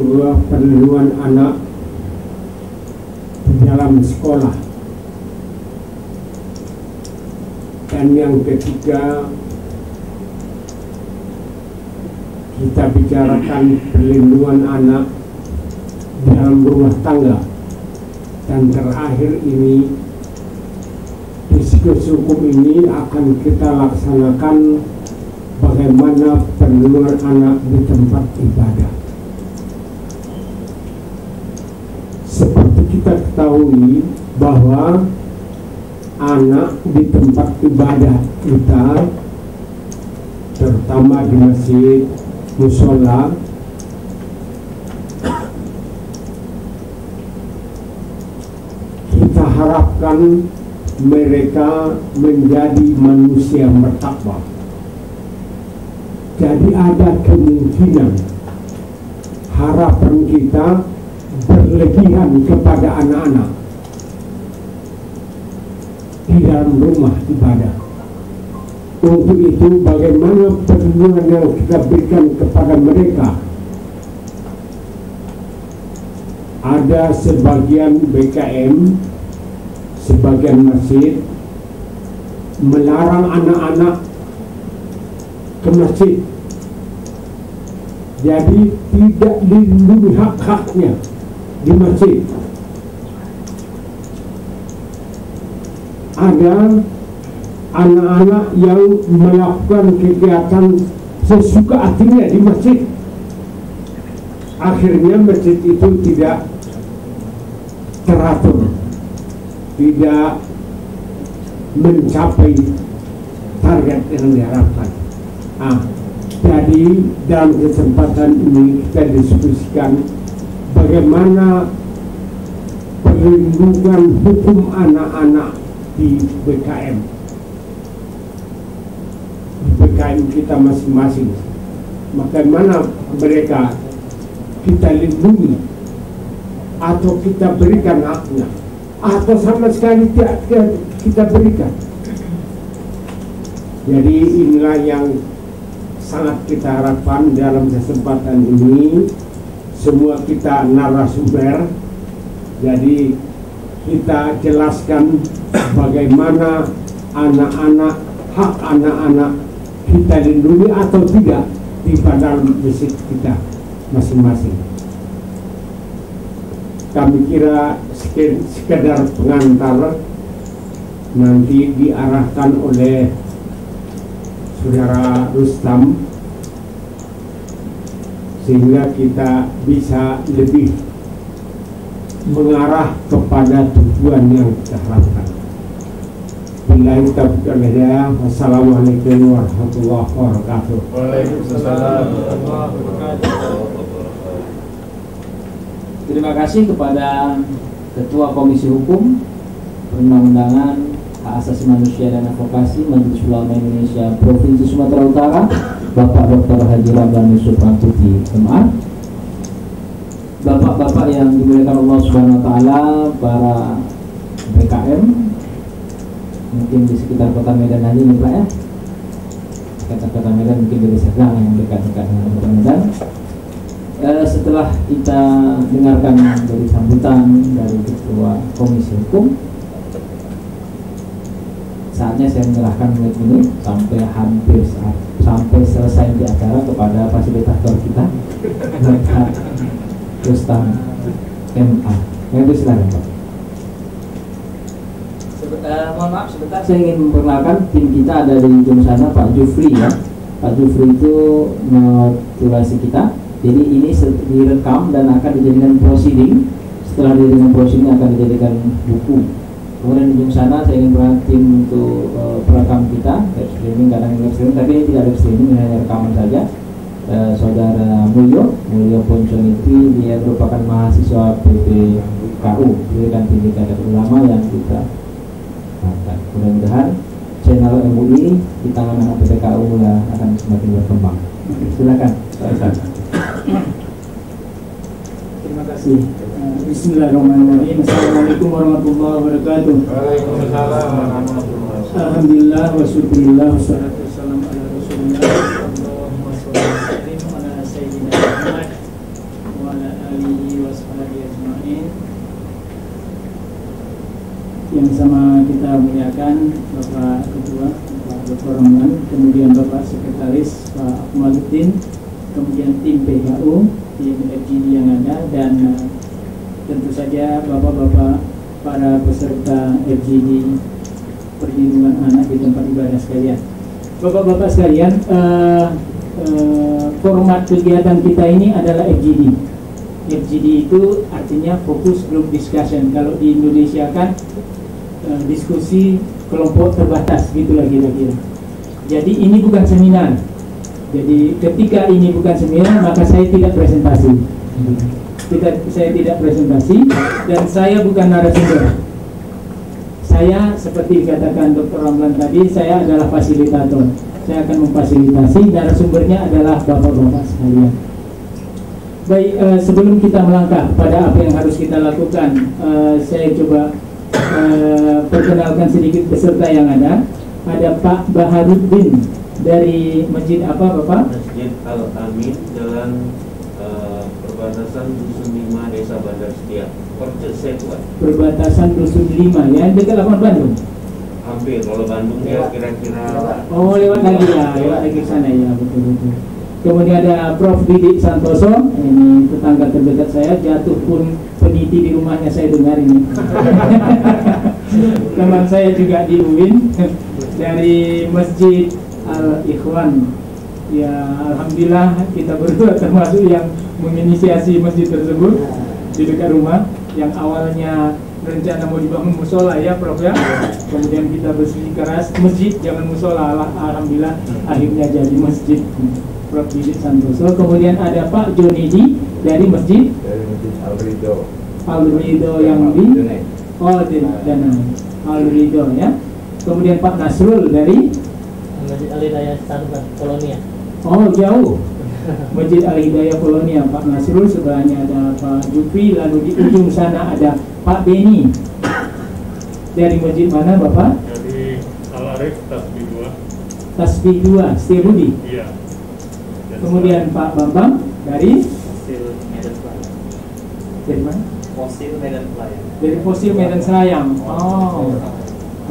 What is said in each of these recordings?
kedua, perlindungan anak di dalam sekolah. Dan yang ketiga, kita bicarakan perlindungan anak dalam rumah tangga. Dan terakhir ini, diskusi hukum ini akan kita laksanakan bagaimana perlindungan anak di tempat ibadah. Seperti kita ketahui bahwa anak di tempat ibadah kita, terutama di masjid, musola, kita harapkan mereka menjadi manusia bertakwa. Jadi ada kemungkinan harapan kita berlebihan kepada anak-anak di dalam rumah ibadah. Untuk itu bagaimana perlindungan yang kita berikan kepada mereka? Ada sebagian BKM, sebagian masjid melarang anak-anak ke masjid. Jadi tidak dilindungi hak-haknya di masjid. Ada anak-anak yang melakukan kegiatan sesuka hatinya di masjid. Akhirnya masjid itu tidak teratur, tidak mencapai target yang diharapkan. Jadi dalam kesempatan ini kita diskusikan bagaimana perlindungan hukum anak-anak di BKM kita masing-masing. Bagaimana mereka kita lindungi atau kita berikan haknya, atau sama sekali tidak kita berikan. Jadi inilah yang sangat kita harapkan dalam kesempatan ini. Semua kita narasumber, jadi kita jelaskan bagaimana anak-anak, hak anak-anak kita lindungi atau tidak di dalam masjid kita masing-masing. Kami kira sekedar pengantar, nanti diarahkan oleh Saudara Rustam sehingga kita bisa lebih mengarah kepada tujuan yang kita harapkan. Billahi taufiq wal hidayah. Wassalamualaikum warahmatullahi wabarakatuh. Waalaikumsalam warahmatullahi wabarakatuh. Terima kasih kepada Ketua Komisi Hukum, Perundang-undangan, Hak Asasi Manusia dan Advokasi Majelis Ulama Indonesia Provinsi Sumatera Utara, Bapak Dr. Haji Ramdan Yusuf Ramtuti, MA. Bapak-bapak yang dimuliakan Allah Subhanahu wa taala, para BKM mungkin di sekitar Kota Medan aja nih Pak ya. Kota Medan mungkin dari Serdang yang dekat-dekat dengan Kota Medan. Setelah kita dengarkan dari sambutan dari Ketua Komisi Hukum, saatnya saya menyerahkan menit ini sampai selesai di acara kepada fasilitator kita, Bapak Rustam MA. Yang itu silakan Pak. Mohon maaf sebentar, Saya ingin memperkenalkan tim kita ada di ujung sana, Pak Jufri ya. Pak Jufri itu motivasi kita. Jadi ini direkam dan akan dijadikan proceeding. Setelah dijadikan proceeding akan dijadikan buku. Kemudian di ujung sana saya ingin berharap tim untuk perekam kita, live streaming, kadang live streaming, tapi ini tidak live streaming, hanya rekaman saja. Saudara Mulyo Ponconiti, dia merupakan mahasiswa PPKU, Pendidikan Tinggi Kadar Ulama yang kita angkat. Mudah-mudahan channel MUI di tangan anak PPKU akan semakin berkembang. Silakan. terima kasih. Bismillahirrahmanirrahim. Assalamualaikum warahmatullahi wabarakatuh. Waalaikumsalam warahmatullahi wabarakatuh. Alhamdulillah wa syukurillah wassalatu wassalamu ala rasulillah. Allahumma sholli wa sallim ala sayyidina Muhammad wa ala alihi washabihi ajma'in. Yang sama kita muliakan Bapak Ketua, Bapak Dr. Romlan, kemudian Bapak Sekretaris Pak Akmaluddin, kemudian tim PKU, tim FGD yang ada, dan tentu saja Bapak-Bapak para peserta FGD perlindungan anak di tempat ibadah sekalian. Bapak-bapak sekalian, format kegiatan kita ini adalah FGD. FGD itu artinya Focus Group Discussion. Kalau di Indonesia kan diskusi kelompok terbatas, gitulah kira-kira. Jadi ini bukan seminar. Jadi ketika ini bukan seminar, maka saya tidak presentasi. Saya tidak presentasi dan saya bukan narasumber. Saya seperti dikatakan Dr. Ramlan tadi, saya adalah fasilitator. Saya akan memfasilitasi, narasumbernya adalah bapak-bapak sekalian. Baik, sebelum kita melangkah pada apa yang harus kita lakukan, saya coba perkenalkan sedikit peserta yang ada. Ada Pak Baharuddin dari Masjid apa Bapak? Masjid Al-Amin, Jalan Perbatasan Dusun 5, Desa Bandar Setia, Percesetuan. Perbatasan Dusun 5 ya, dekat lapangan Bandung. Hampir, kalau Bandung ya kira-kira. Oh, lewat lagi ya, lewat lagi ke sana ya, betul-betul. Kemudian ada Prof. Didik Santoso, ini tetangga terdekat saya, jatuh pun peniti di rumahnya saya dengar ini. Teman saya juga di UIN dari Masjid Al-Ikhwan. Ya, alhamdulillah kita berdua termasuk yang menginisiasi masjid tersebut di dekat rumah, yang awalnya rencana mau dibangun musola ya Prof ya. Kemudian kita bersikeras masjid jangan musola, alhamdulillah akhirnya jadi masjid. Prof. Didik Santoso. Kemudian ada Pak Jonidi dari Masjid Al-Ridho. Al-Ridho yang di Danang. Al-Ridho ya. Kemudian Pak Nasrul dari Masjid Al-Hidayah Standar Kolonia. Oh, jauh. Masjid Al-Hidayah Kolonia. Pak Nasrul, sebelahnya ada Pak Jupri, lalu di ujung sana ada Pak Beni. Dari masjid mana Bapak? Dari Al-Arif Tasbih 2. Tasbih 2, Setiabudi. Iya. Kemudian Pak Bambang dari Fosil Medan Selayang. dari mana? Fosil Medan Selayang. Dari Fosil Medan Selayang. Oh,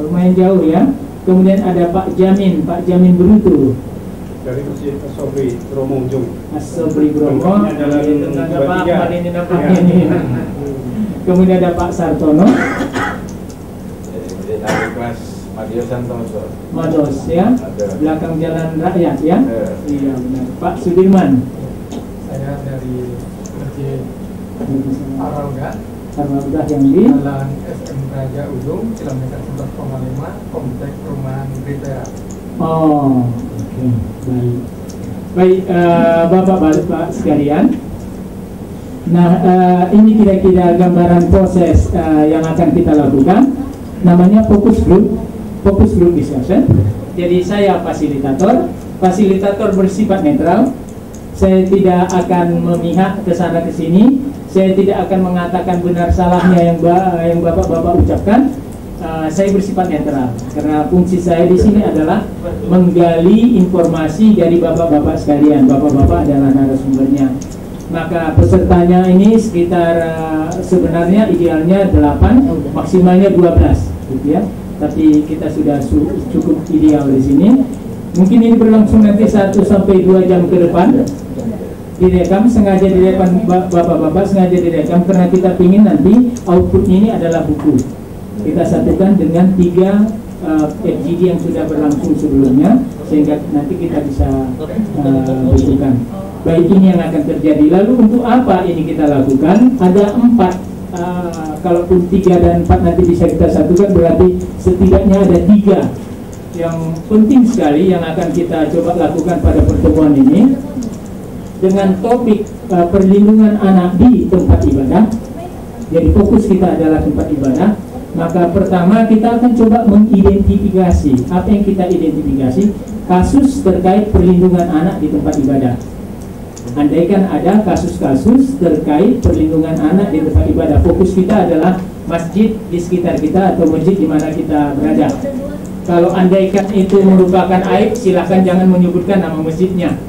lumayan jauh ya. Kemudian ada Pak Jamin Berutu Dari Masjid As-Sobri, Bromo Ujung. As-Sobri Bromo. Tetangga Pak Ahmad ini nampaknya ini. Kemudian ada Pak Sartono Masjid Al-Ikhlas Madio Santoso. Mados ya, belakang Jalan Rakyat ya. Iya benar. Pak Sudirman. Saya dari Masjid Arauga, Arauga yang di Jalan SM Raja Ujung, kilometer 11,5, komplek perumahan Britera. Oh, oke, baik. Baik, bapak-bapak sekalian. Nah, ini kira-kira gambaran proses yang akan kita lakukan. Namanya focus group discussion. Jadi saya fasilitator bersifat netral. Saya tidak akan memihak ke sana ke sini. Saya tidak akan mengatakan benar salahnya yang bapak-bapak ucapkan. Saya bersifat netral karena fungsi saya di sini adalah menggali informasi dari bapak-bapak sekalian. Bapak-bapak adalah narasumbernya. Maka pesertanya ini sekitar sebenarnya idealnya 8, maksimalnya 12, gitu ya. Tapi kita sudah cukup ideal di sini. Mungkin ini berlangsung nanti 1 sampai 2 jam ke depan. Direkam, sengaja direkam, bapak-bapak sengaja direkam karena kita ingin nanti outputnya ini adalah buku. Kita satukan dengan 3 FGD yang sudah berlangsung sebelumnya, sehingga nanti kita bisa bukukan. Baik, ini yang akan terjadi. Lalu untuk apa ini kita lakukan? Ada 4. Kalaupun 3 dan 4 nanti bisa kita satukan, berarti setidaknya ada 3 yang penting sekali yang akan kita coba lakukan pada pertemuan ini dengan topik perlindungan anak di tempat ibadah. Jadi fokus kita adalah tempat ibadah. Maka pertama kita akan coba mengidentifikasi. Apa yang kita identifikasi? Kasus terkait perlindungan anak di tempat ibadah. Andaikan ada kasus-kasus terkait perlindungan anak di tempat ibadah, fokus kita adalah masjid di sekitar kita atau masjid di mana kita berada. Kalau andaikan itu merupakan aib, silahkan jangan menyebutkan nama masjidnya.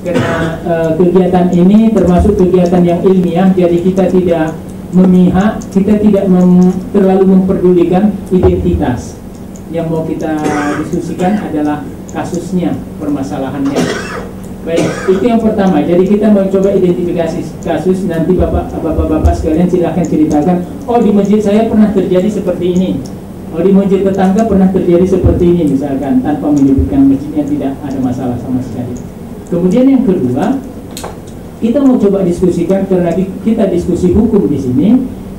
karena kegiatan ini termasuk kegiatan yang ilmiah, jadi kita tidak memihak, kita tidak terlalu memperdulikan identitas. Yang mau kita diskusikan adalah kasusnya, permasalahannya. Baik, itu yang pertama. Jadi kita mau coba identifikasi kasus. Nanti bapak-bapak sekalian silahkan ceritakan, oh di masjid saya pernah terjadi seperti ini, oh di masjid tetangga pernah terjadi seperti ini, misalkan, tanpa menyebutkan masjidnya, tidak ada masalah sama sekali. Kemudian yang kedua, kita mau coba diskusikan, karena kita diskusi hukum di sini,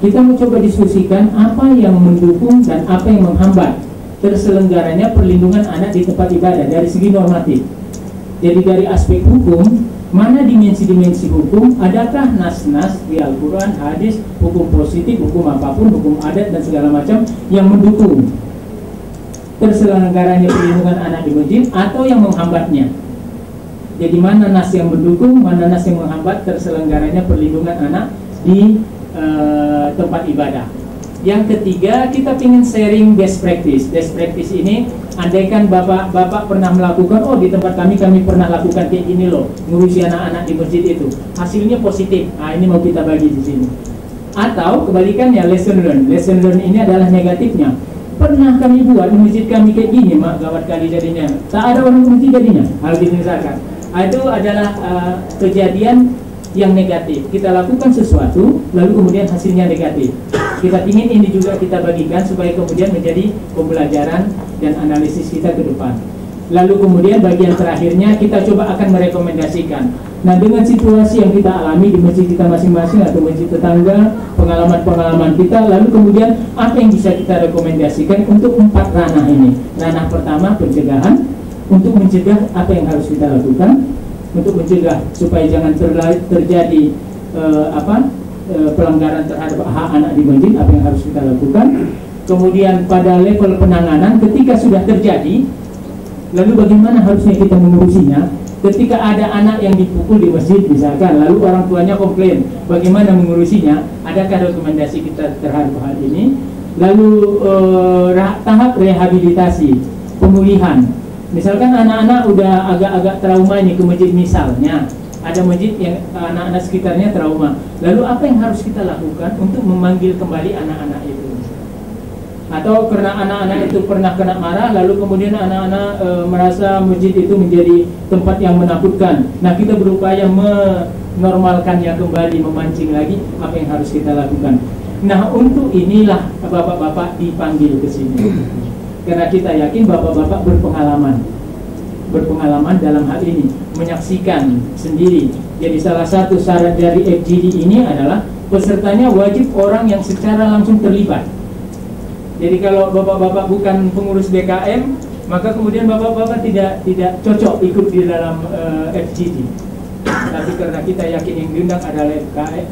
kita mau coba diskusikan apa yang mendukung dan apa yang menghambat terselenggaranya perlindungan anak di tempat ibadah dari segi normatif. Jadi dari aspek hukum, mana dimensi-dimensi hukum, adakah nas-nas di Al-Quran, hadis, hukum positif, hukum apapun, hukum adat dan segala macam yang mendukung terselenggaranya perlindungan anak di masjid atau yang menghambatnya. Jadi mana nas yang mendukung, mana nas yang menghambat terselenggaranya perlindungan anak di tempat ibadah. Yang ketiga, kita ingin sharing best practice. Best practice ini, andaikan bapak pernah melakukan, oh di tempat kami pernah lakukan kayak gini loh, ngurusi anak-anak di masjid itu, hasilnya positif. Nah, ini mau kita bagi di sini. Atau kebalikannya, lesson learn. Lesson learn ini adalah negatifnya. Pernah kami buat di masjid kami kayak gini, mak, gawat kali jadinya. Tak ada orang masjid jadinya. Hal misalkan. Itu adalah kejadian yang negatif. Kita lakukan sesuatu, lalu kemudian hasilnya negatif. Kita ingin ini juga kita bagikan supaya kemudian menjadi pembelajaran dan analisis kita ke depan. Lalu kemudian bagian terakhirnya kita coba akan merekomendasikan. Nah, dengan situasi yang kita alami di masjid kita masing-masing atau masjid tetangga, pengalaman-pengalaman kita, lalu kemudian apa yang bisa kita rekomendasikan untuk 4 ranah ini. Ranah pertama, pencegahan, untuk mencegah apa yang harus kita lakukan, untuk mencegah supaya jangan terjadi pelanggaran terhadap hak anak di masjid, apa yang harus kita lakukan. Kemudian pada level penanganan, ketika sudah terjadi, lalu bagaimana harusnya kita mengurusinya. Ketika ada anak yang dipukul di masjid misalkan, lalu orang tuanya komplain, bagaimana mengurusinya, adakah rekomendasi kita terhadap hal ini. Lalu tahap rehabilitasi, pemulihan. Misalkan anak-anak udah agak-agak trauma ini ke masjid, misalnya ada masjid yang anak-anak sekitarnya trauma, lalu apa yang harus kita lakukan untuk memanggil kembali anak-anak itu? Atau karena anak-anak itu pernah kena marah, lalu kemudian anak-anak merasa masjid itu menjadi tempat yang menakutkan. Nah, kita berupaya menormalkannya kembali, memancing lagi, apa yang harus kita lakukan. Nah, untuk inilah bapak-bapak dipanggil ke sini. Karena kita yakin bapak-bapak berpengalaman dalam hal ini, menyaksikan sendiri. Jadi salah satu syarat dari FGD ini adalah pesertanya wajib orang yang secara langsung terlibat. Jadi kalau bapak-bapak bukan pengurus BKM, maka kemudian bapak-bapak tidak cocok ikut di dalam FGD. Tapi karena kita yakin yang diundang adalah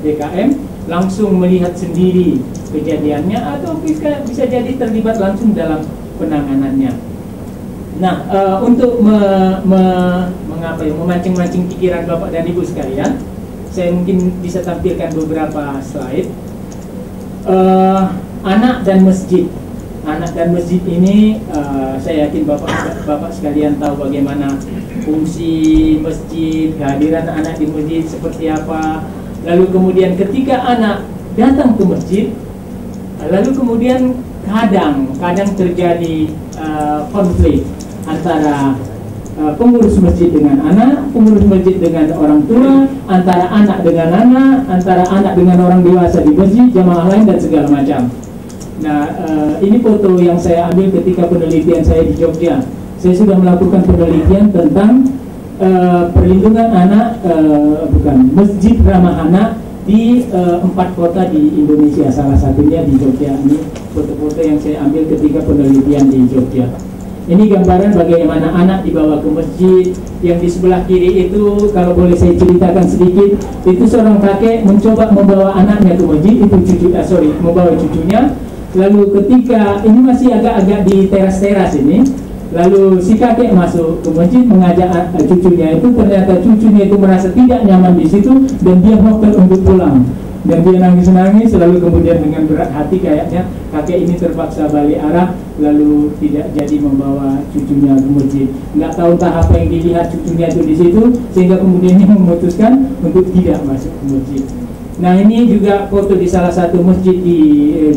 BKM, langsung melihat sendiri kejadiannya atau bisa jadi terlibat langsung dalam penanganannya. Nah, untuk memancing-mancing pikiran Bapak dan Ibu sekalian, saya mungkin bisa tampilkan beberapa slide. Anak dan masjid. Anak dan masjid ini, saya yakin Bapak sekalian tahu bagaimana fungsi masjid, kehadiran anak di masjid seperti apa. Lalu kemudian ketika anak datang ke masjid, lalu kemudian kadang terjadi konflik antara pengurus masjid dengan anak, pengurus masjid dengan orang tua, antara anak dengan anak, antara anak dengan orang dewasa di masjid, jamaah lain dan segala macam. Nah, ini foto yang saya ambil ketika penelitian saya di Jogja. Saya sudah melakukan penelitian tentang perlindungan anak, masjid ramah anak di 4 kota di Indonesia, salah satunya di Jogja. Ini foto-foto yang saya ambil ketika penelitian di Jogja. Ini gambaran bagaimana anak dibawa ke masjid. Yang di sebelah kiri itu, kalau boleh saya ceritakan sedikit, itu seorang kakek mencoba membawa anaknya ke masjid, itu membawa cucunya. Lalu ketika ini masih agak-agak di teras-teras ini, lalu si kakek masuk ke masjid mengajak cucunya itu, ternyata cucunya itu merasa tidak nyaman di situ dan dia ngotot untuk pulang. Dan dia nangis-nangis, lalu kemudian dengan berat hati kayaknya kakek ini terpaksa balik arah, lalu tidak jadi membawa cucunya ke masjid. Nggak tahu entah apa yang dilihat cucunya itu di situ, sehingga kemudian dia memutuskan untuk tidak masuk ke masjid. Nah, ini juga foto di salah satu masjid di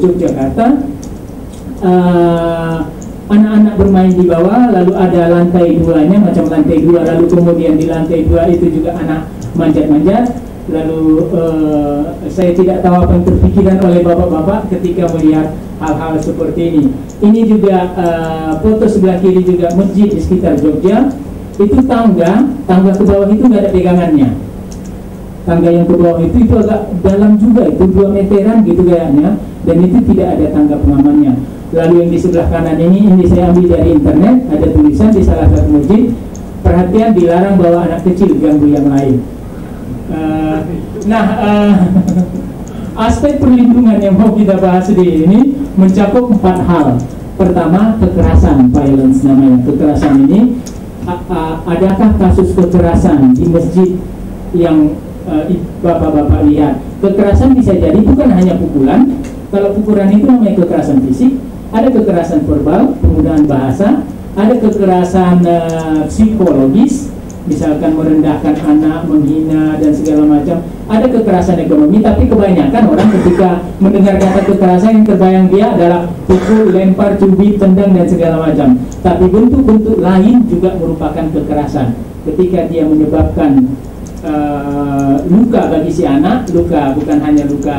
Yogyakarta. Anak-anak bermain di bawah, lalu ada lantai duanya, macam lantai dua, lalu kemudian di lantai dua itu juga anak manjat-manjat. Lalu saya tidak tahu apa yang terpikirkan oleh bapak-bapak ketika melihat hal-hal seperti ini. Ini juga foto sebelah kiri juga masjid di sekitar Jogja. Itu tangga ke bawah itu nggak ada pegangannya. Tangga yang ke bawah itu agak dalam juga, itu 2 meteran gitu kayaknya, dan itu tidak ada tangga pengamannya. Lalu yang di sebelah kanan ini saya ambil dari internet, ada tulisan di salah satu masjid, perhatian, dilarang bawa anak kecil ganggu yang lain. Aspek perlindungan yang mau kita bahas di ini mencakup 4 hal. Pertama, kekerasan, violence namanya. Kekerasan ini, adakah kasus kekerasan di masjid yang bapak-bapak lihat? Kekerasan bisa jadi bukan hanya pukulan. Kalau pukulan itu namanya kekerasan fisik. Ada kekerasan verbal, penggunaan bahasa. Ada kekerasan psikologis, misalkan merendahkan anak, menghina dan segala macam. Ada kekerasan ekonomi, tapi kebanyakan orang ketika mendengar kata kekerasan yang terbayang dia adalah pukul, lempar, cubit, tendang dan segala macam. Tapi bentuk-bentuk lain juga merupakan kekerasan. Ketika dia menyebabkan luka bagi si anak, luka bukan hanya luka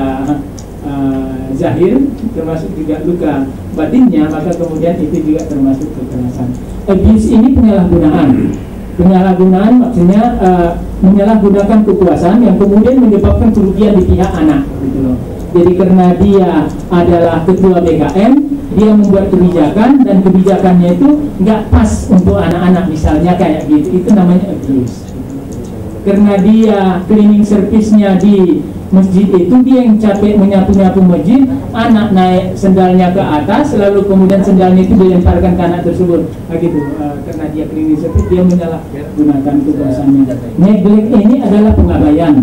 zahir, termasuk juga luka batinnya, maka kemudian itu juga termasuk kekerasan. Abuse ini penyalahgunaan. Penyalahgunaan maksudnya menyalahgunakan kekuasaan yang kemudian menyebabkan kerugian di pihak anak, gitu loh. Jadi karena dia adalah ketua BKM, dia membuat kebijakan dan kebijakannya itu nggak pas untuk anak-anak, misalnya kayak gitu, itu namanya abuse. Karena dia cleaning service-nya di masjid itu, dia yang capek menyapu-nyapu masjid, anak naik sendalnya ke atas, lalu kemudian sendalnya itu dilemparkan ke anak tersebut. Begitu, karena dia cleaning service, dia menyalahgunakan kekuasaannya. Neglect ini adalah pengabaian.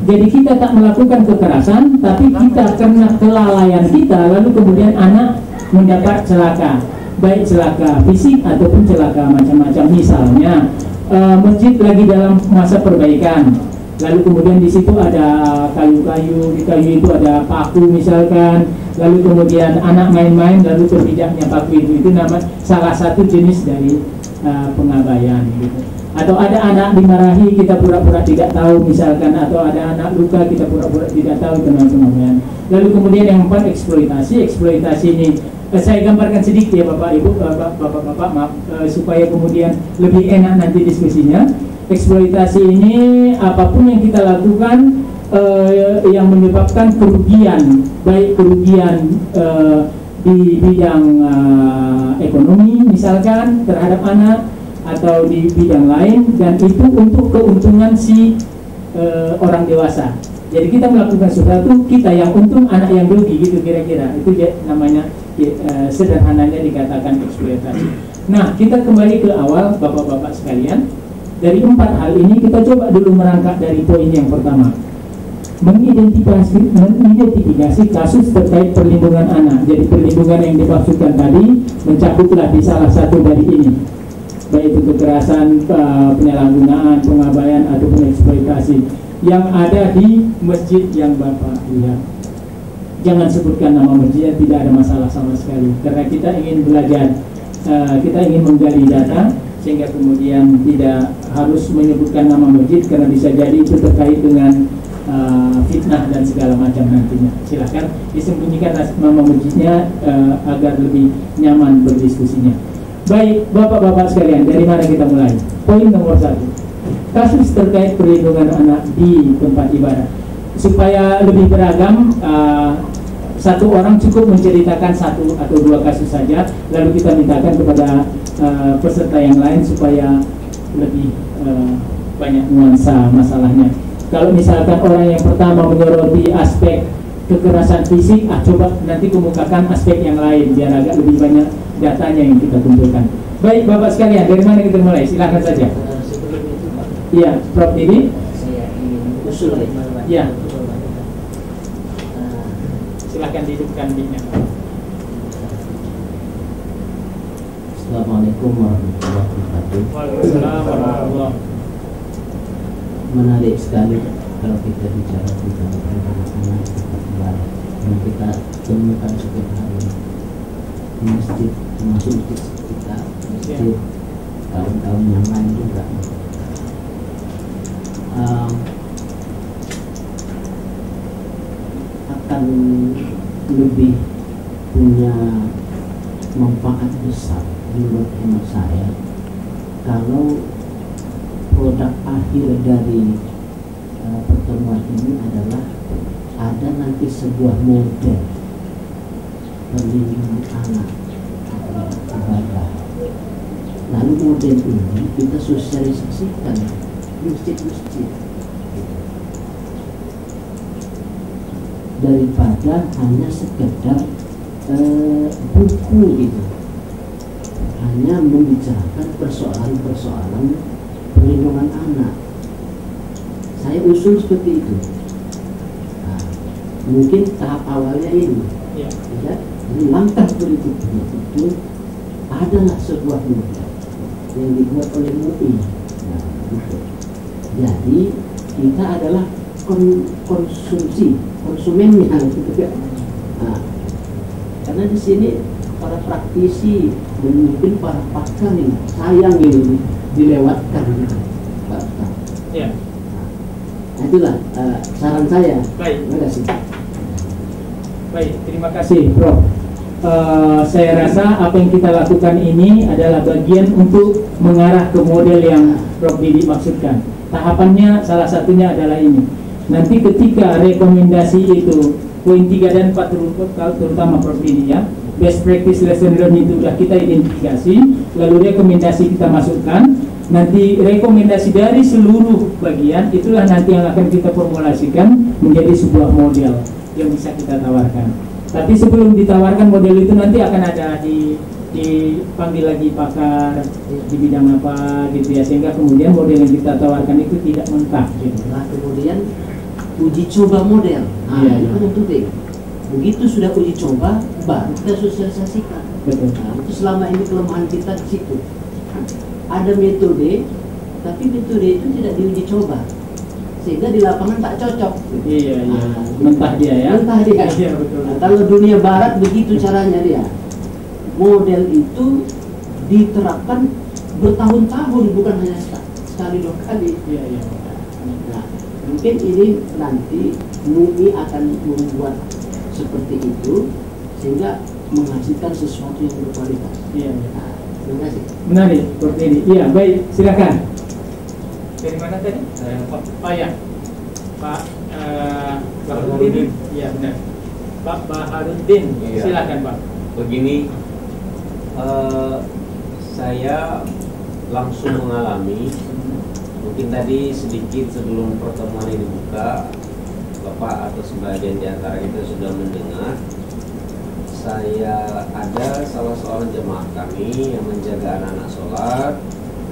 Jadi kita tak melakukan kekerasan, tapi kita karena kelalaian kita, lalu kemudian anak mendapat celaka, baik celaka fisik ataupun celaka macam-macam. Misalnya masjid lagi dalam masa perbaikan, lalu kemudian di situ ada kayu-kayu, di kayu itu ada paku misalkan, lalu kemudian anak main-main, lalu terpijaknya paku itu nama salah satu jenis dari pengabaian gitu. Atau ada anak dimarahi, kita pura-pura tidak tahu misalkan, atau ada anak luka, kita pura-pura tidak tahu, itu namanya pengabaian. Lalu kemudian yang keempat, eksploitasi. Eksploitasi ini saya gambarkan sedikit ya Bapak Ibu, Bapak-Bapak maaf, supaya kemudian lebih enak nanti diskusinya. Eksploitasi ini apapun yang kita lakukan yang menyebabkan kerugian, baik kerugian di bidang ekonomi misalkan terhadap anak, atau di bidang lain, dan itu untuk keuntungan si orang dewasa. Jadi kita melakukan sesuatu, kita yang untung, anak yang rugi, gitu kira-kira. Itu namanya sederhananya dikatakan eksploitasi. Nah, kita kembali ke awal, bapak-bapak sekalian. Dari 4 hal ini kita coba dulu merangkak dari poin yang pertama, mengidentifikasi kasus terkait perlindungan anak. Jadi perlindungan yang dimaksudkan tadi mencakuplah di salah satu dari ini, baik itu kekerasan, penyalahgunaan, pengabaian ataupun eksploitasi yang ada di masjid yang Bapak lihat. Jangan sebutkan nama masjidnya, tidak ada masalah sama sekali, karena kita ingin belajar, kita ingin menggali data, sehingga kemudian tidak harus menyebutkan nama masjid, karena bisa jadi itu terkait dengan fitnah dan segala macam nantinya. Silahkan disembunyikan nama masjidnya agar lebih nyaman berdiskusinya. Baik, bapak-bapak sekalian, dari mana kita mulai? Poin nomor 1, kasus terkait perlindungan anak di tempat ibadah. Supaya lebih beragam, satu orang cukup menceritakan 1 atau 2 kasus saja, lalu kita mintakan kepada peserta yang lain supaya lebih banyak nuansa masalahnya. Kalau misalkan orang yang pertama menyoroti aspek kekerasan fisik, coba nanti kemukakan aspek yang lain biar agak lebih banyak datanya yang kita kumpulkan. Baik Bapak sekalian, dari mana kita mulai? Silahkan saja. Sebelum itu Pak, Iya, Prof. Didi. saya ingin usul Ya. Silahkan dihidupkan mic-nya. Assalamualaikum warahmatullahi wabarakatuh. Waalaikumsalam warahmatullahi. Menarik sekali kalau kita bicara tentang anak-anak yang kita temukan setiap hari di masjid, termasuk masjid kita, masjid tahun-tahun yang lain juga. Akan lebih punya manfaat besar menurut hemat saya kalau produk akhir dari pertemuan ini adalah ada nanti sebuah model perlindungan anak ibadah. Lalu model ini kita sosialisasikan di masjid-masjid daripada hanya sekedar buku itu, hanya membicarakan persoalan-persoalan perlindungan anak. Saya usul seperti itu. Nah, mungkin tahap awalnya ini, ya. Jadi langkah berikutnya itu adalah sebuah model yang dibuat oleh MUI. Nah, gitu. Jadi kita adalah konsumennya, gitu kan. Nah, karena di sini para praktisi dan mungkin para pakar ini sayang ini dilewatkan, Pak. Ya. Nah, itulah saran saya. Baik. Terima kasih. Baik, terima kasih, Prof. Saya rasa apa yang kita lakukan ini adalah bagian untuk mengarah ke model yang Prof. Didi maksudkan. Tahapannya salah satunya adalah ini. Nanti ketika rekomendasi itu poin 3 dan 4 terutama Prof. Didi ya, best practice lesson learned itu sudah kita identifikasi, lalu rekomendasi kita masukkan, nanti rekomendasi dari seluruh bagian itulah nanti yang akan kita formulasikan menjadi sebuah model yang bisa kita tawarkan. Tapi sebelum ditawarkan model itu nanti akan ada dipanggil lagi pakar di bidang apa gitu ya, sehingga kemudian model yang kita tawarkan itu tidak mentah gitu. Nah, kemudian uji coba model. Nah, Iya, itu yang penting. Begitu sudah uji coba, baru kita sosialisasikan. Betul. Nah, itu selama ini kelemahan kita di situ. Ada metode, tapi metode itu tidak diuji coba, sehingga di lapangan tak cocok. Iya, iya. Mentah dia ya. Mentah dia. Iya, betul. Nah, kalau dunia barat begitu caranya dia. Model itu diterapkan bertahun-tahun, bukan hanya sekali dua kali. Iya, iya. Nah, mungkin ini nanti MUI akan membuat seperti itu sehingga menghasilkan sesuatu yang berkualitas. Iya. Nah, terima kasih. Menarik seperti ini. Iya, baik, silakan. Dari mana tadi? Oh ya, Pak Baharudin. Iya benar. Pak Baharudin, Iya. silakan Pak. Begini, saya langsung mengalami, mungkin tadi sedikit sebelum pertemuan ini dibuka, Bapak atau sebagian di antara kita sudah mendengar. Saya ada salah seorang jemaah kami yang menjaga anak-anak sholat,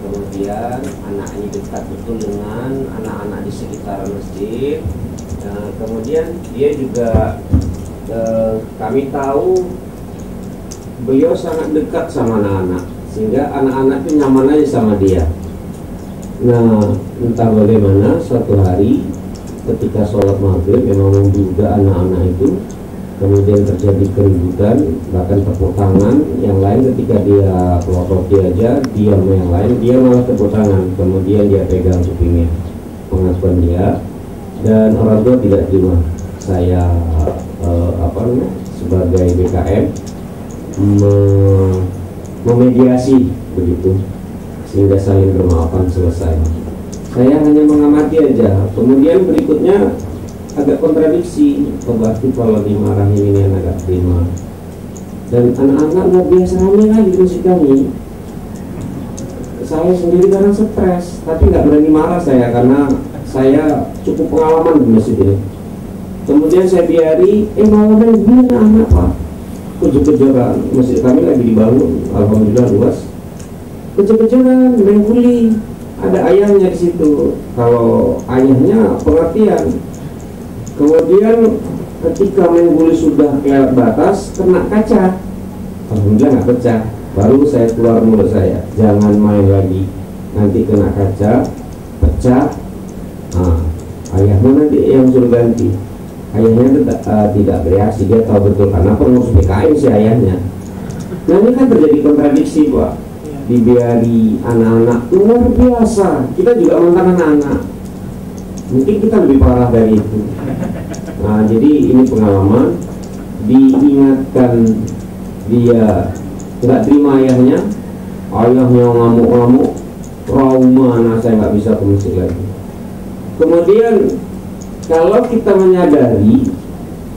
kemudian anaknya dekat betul dengan anak-anak di sekitar masjid. Nah, kemudian dia juga kami tahu beliau sangat dekat sama anak-anak, sehingga anak-anak itu nyaman aja sama dia. Nah, entah bagaimana suatu hari ketika sholat maghrib memang menduga anak-anak itu, kemudian terjadi keributan, bahkan tepuk tangan. Yang lain ketika dia pelototi aja, diam, yang lain dia malah tepuk tangan, kemudian dia pegang kupingnya, pengakuan dia, dan orang tua tidak terima. Saya sebagai BKM memediasi begitu, sehingga saling bermaafan, selesai. Saya hanya mengamati aja. Kemudian berikutnya agak kontradiksi, berarti kalau dimarahin ini anak gak terima, dan anak-anak nggak biasa rame lagi di masjid kami. Saya sendiri kadang stres, tapi nggak berani marah saya karena saya cukup pengalaman di masjid ini. Kemudian saya biari, malah ada anak Pak, kejar-kejaran. Masjid kami lagi dibangun, alhamdulillah luas. Kejar-kejaran, main kuli, ada ayahnya di situ. Kalau ayahnya pengertian. Kemudian ketika main bola sudah kelewat batas, kena kaca. Alhamdulillah nggak pecah. Baru saya keluar mulut saya, jangan main lagi, nanti kena kaca, pecah. Ayahmu nanti yang suruh ganti. Ayahnya tidak bereaksi, dia tahu betul karena pengurus BKM si ayahnya. Nah ini kan terjadi kontradiksi Pak. Dibiari anak-anak luar biasa, kita juga mantan anak-anak. Mungkin kita lebih parah dari itu. Nah jadi ini pengalaman, diingatkan dia tidak terima ayahnya ngamuk-ngamuk, trauma, anak saya nggak bisa ke masjid lagi. Kemudian kalau kita menyadari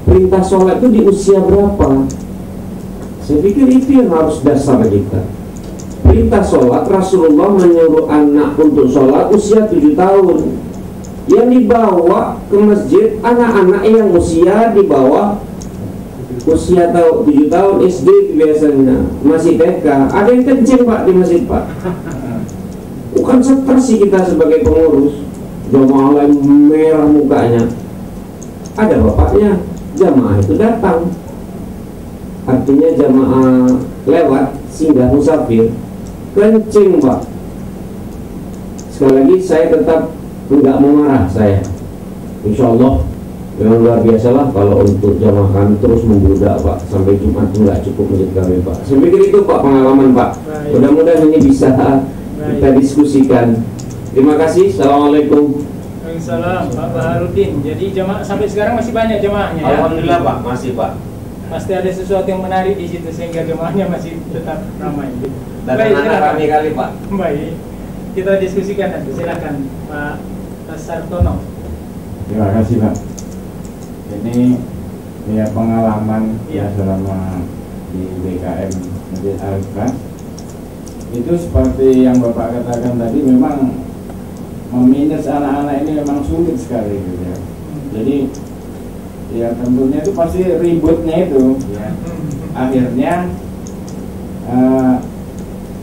perintah sholat itu di usia berapa, saya pikir itu yang harus dasar kita. Perintah sholat, Rasulullah menyuruh anak untuk sholat usia 7 tahun. Yang dibawa ke masjid anak-anak yang usia di bawah usia 7 tahun SD biasanya, masih TK. Ada yang kencing Pak di masjid Pak. Bukan stres sih kita sebagai pengurus. Jamaah lain merah mukanya. Ada bapaknya, jamaah itu datang. Artinya jamaah lewat, singgah musafir, kencing Pak. Sekali lagi saya tetap tidak mau marah saya. Insya Allah memang luar biasa lah kalau untuk jamaah kami terus membludak Pak, sampai Jumat itu nggak cukup masjid kami Pak. Saya pikir itu Pak pengalaman Pak. Mudah-mudahan ini bisa kita diskusikan. Terima kasih. Assalamualaikum. Waalaikumsalam Pak Baharudin. Jadi jamaah sampai sekarang masih banyak jamaahnya ya? Alhamdulillah Pak, masih Pak. Pasti ada sesuatu yang menarik di situ sehingga jamaahnya masih tetap ramai. Dan Baik, anak kami kali Pak. Baik, kita diskusikan nanti. Silakan Pak Sartono. Terima kasih Pak. Ini ya pengalaman ya selama di BKM Masjid Al-Ikhlas. Itu seperti yang Bapak katakan tadi, memang meminus anak-anak ini memang sulit sekali gitu ya. Jadi ya tentunya itu pasti ributnya itu ya. Akhirnya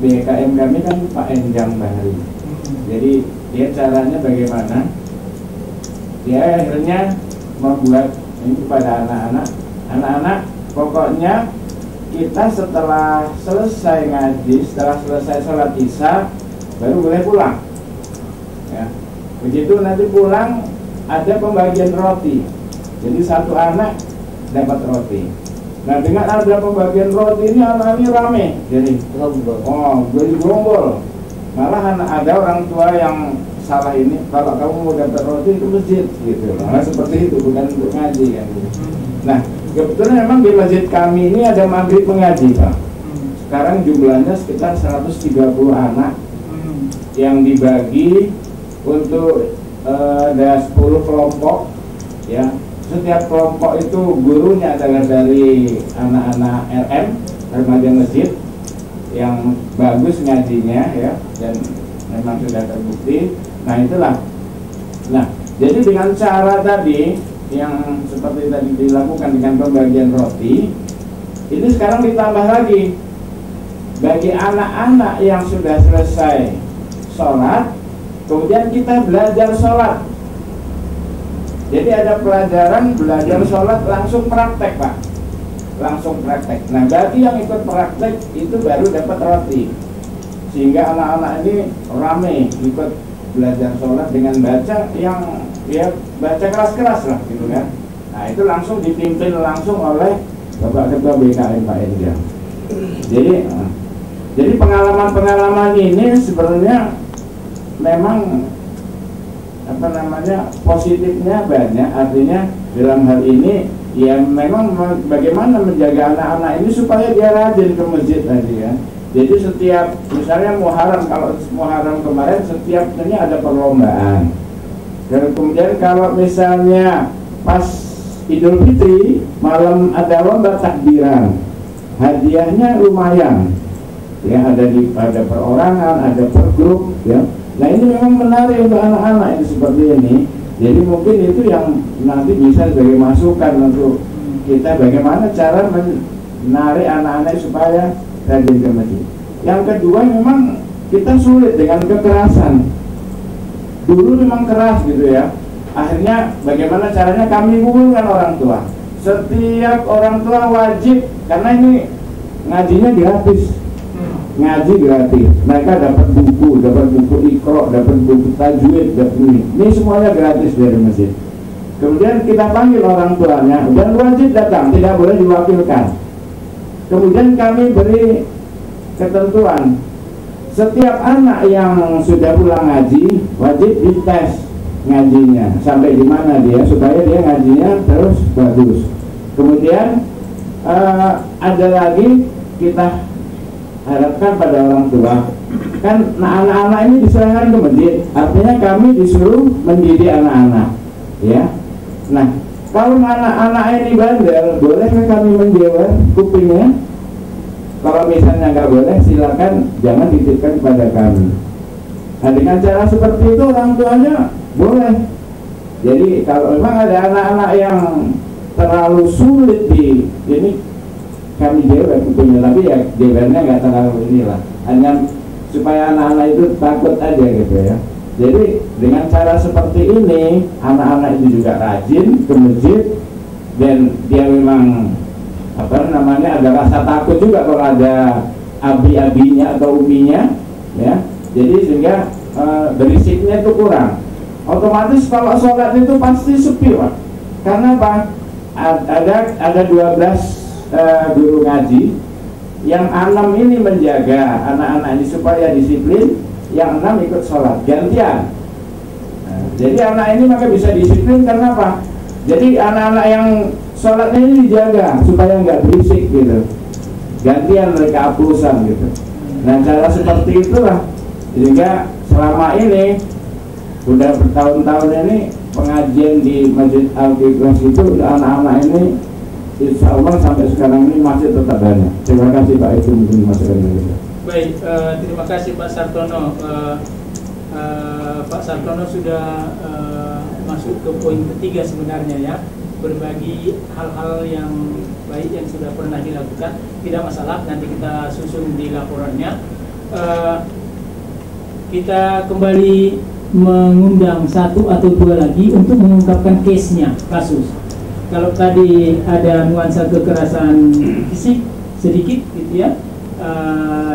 BKM kami kan Pak Enjang Bahari. Jadi dia caranya bagaimana? Dia akhirnya membuat ini kepada anak-anak pokoknya kita setelah selesai ngaji, setelah selesai sholat isya baru boleh pulang ya. Begitu nanti pulang ada pembagian roti, jadi satu anak dapat roti. Nah dengan ada pembagian roti ini anak ini rame, jadi beli gerombol. Malah ada orang tua yang salah ini, kalau kamu mau dapat roti ke masjid gitu. Nah seperti itu, bukan untuk ngaji kan gitu. Nah kebetulan memang di masjid kami ini ada maghrib mengaji Pak. Sekarang jumlahnya sekitar 130 anak yang dibagi untuk ada 10 kelompok ya. Setiap kelompok itu gurunya adalah dari anak-anak RM, remaja masjid yang bagus ngajinya ya, dan memang sudah terbukti. Nah itulah. Nah jadi dengan cara tadi yang seperti tadi dilakukan dengan pembagian roti, ini sekarang ditambah lagi bagi anak-anak yang sudah selesai sholat, kemudian kita belajar sholat. Jadi ada pelajaran belajar sholat langsung praktek Pak, langsung praktek. Nah bagi yang ikut praktek itu baru dapat roti, sehingga anak-anak ini rame ikut belajar sholat dengan baca yang ya baca keras-keras lah gitu kan. Nah itu langsung dipimpin langsung oleh Bapak Ketua BKM Pak Enjang. Jadi pengalaman-pengalaman ini sebenarnya memang positifnya banyak. Artinya dalam hal ini ya memang bagaimana menjaga anak-anak ini supaya dia rajin ke masjid tadi ya. Jadi setiap misalnya Muharram, kalau Muharram kemarin setiap ini ada perlombaan. Dan kemudian kalau misalnya pas Idul Fitri malam ada lomba takbiran, hadiahnya lumayan ya, ada perorangan, ada per grup ya. Nah ini memang menarik untuk anak-anak ini seperti ini. Jadi mungkin itu yang nanti bisa sebagai masukan untuk kita bagaimana cara menarik anak-anak supaya rajin ke masjid. Yang kedua memang kita sulit dengan kekerasan. Dulu memang keras gitu ya. Akhirnya bagaimana caranya kami kumpulkan orang tua. setiap orang tua wajib, karena ini ngajinya gratis, ngaji gratis. Mereka dapat buku Iqra, dapat buku tajwid, dapat ini semuanya gratis dari masjid. Kemudian kita panggil orang tuanya dan wajib datang, tidak boleh diwakilkan. Kemudian kami beri ketentuan, setiap anak yang sudah pulang ngaji wajib dites ngajinya sampai di mana dia, supaya dia ngajinya terus bagus. Kemudian ada lagi kita harapkan pada orang tua, kan anak-anak ini diserahkan ke masjid, artinya kami disuruh mendidik anak-anak, ya. Nah, kalau anak-anak ini bandel, bolehkah kami menjewer kupingnya? Kalau misalnya nggak boleh, silakan jangan dititipkan kepada kami. Nah, dengan cara seperti itu orang tuanya boleh. Jadi kalau memang ada anak-anak yang terlalu sulit di ini, kami jewer kupingnya, tapi ya jewernya nggak terlalu inilah, hanya supaya anak-anak itu takut aja gitu ya. Jadi dengan cara seperti ini, anak-anak itu juga rajin ke masjid, dan dia memang ada rasa takut juga kalau ada abi-abinya atau uminya, ya. Jadi sehingga berisiknya itu kurang. Otomatis kalau sholat itu pasti sepi, Pak. Karena apa? Ada 12 guru ngaji, yang 6 ini menjaga anak-anak ini supaya disiplin, yang 6 ikut sholat gantian. Nah, jadi anak ini maka bisa disiplin karena apa? Jadi anak-anak yang sholatnya ini dijaga supaya nggak berisik gitu, gantian mereka ablusan gitu. Nah, cara seperti itulah sehingga selama ini udah bertahun-tahun ini pengajian di Masjid Al-Ikhlas itu anak-anak ini insya Allah sampai sekarang ini masih tetap banyak. Terima kasih Pak, itu mungkin masukan Indonesia. Baik, terima kasih Pak Sartono. Pak Sartono sudah masuk ke poin ketiga sebenarnya ya, berbagi hal-hal yang baik yang sudah pernah dilakukan. Tidak masalah, nanti kita susun di laporannya. Kita kembali mengundang 1 atau 2 lagi untuk mengungkapkan case-nya, kasus. Kalau tadi ada nuansa kekerasan fisik sedikit gitu ya,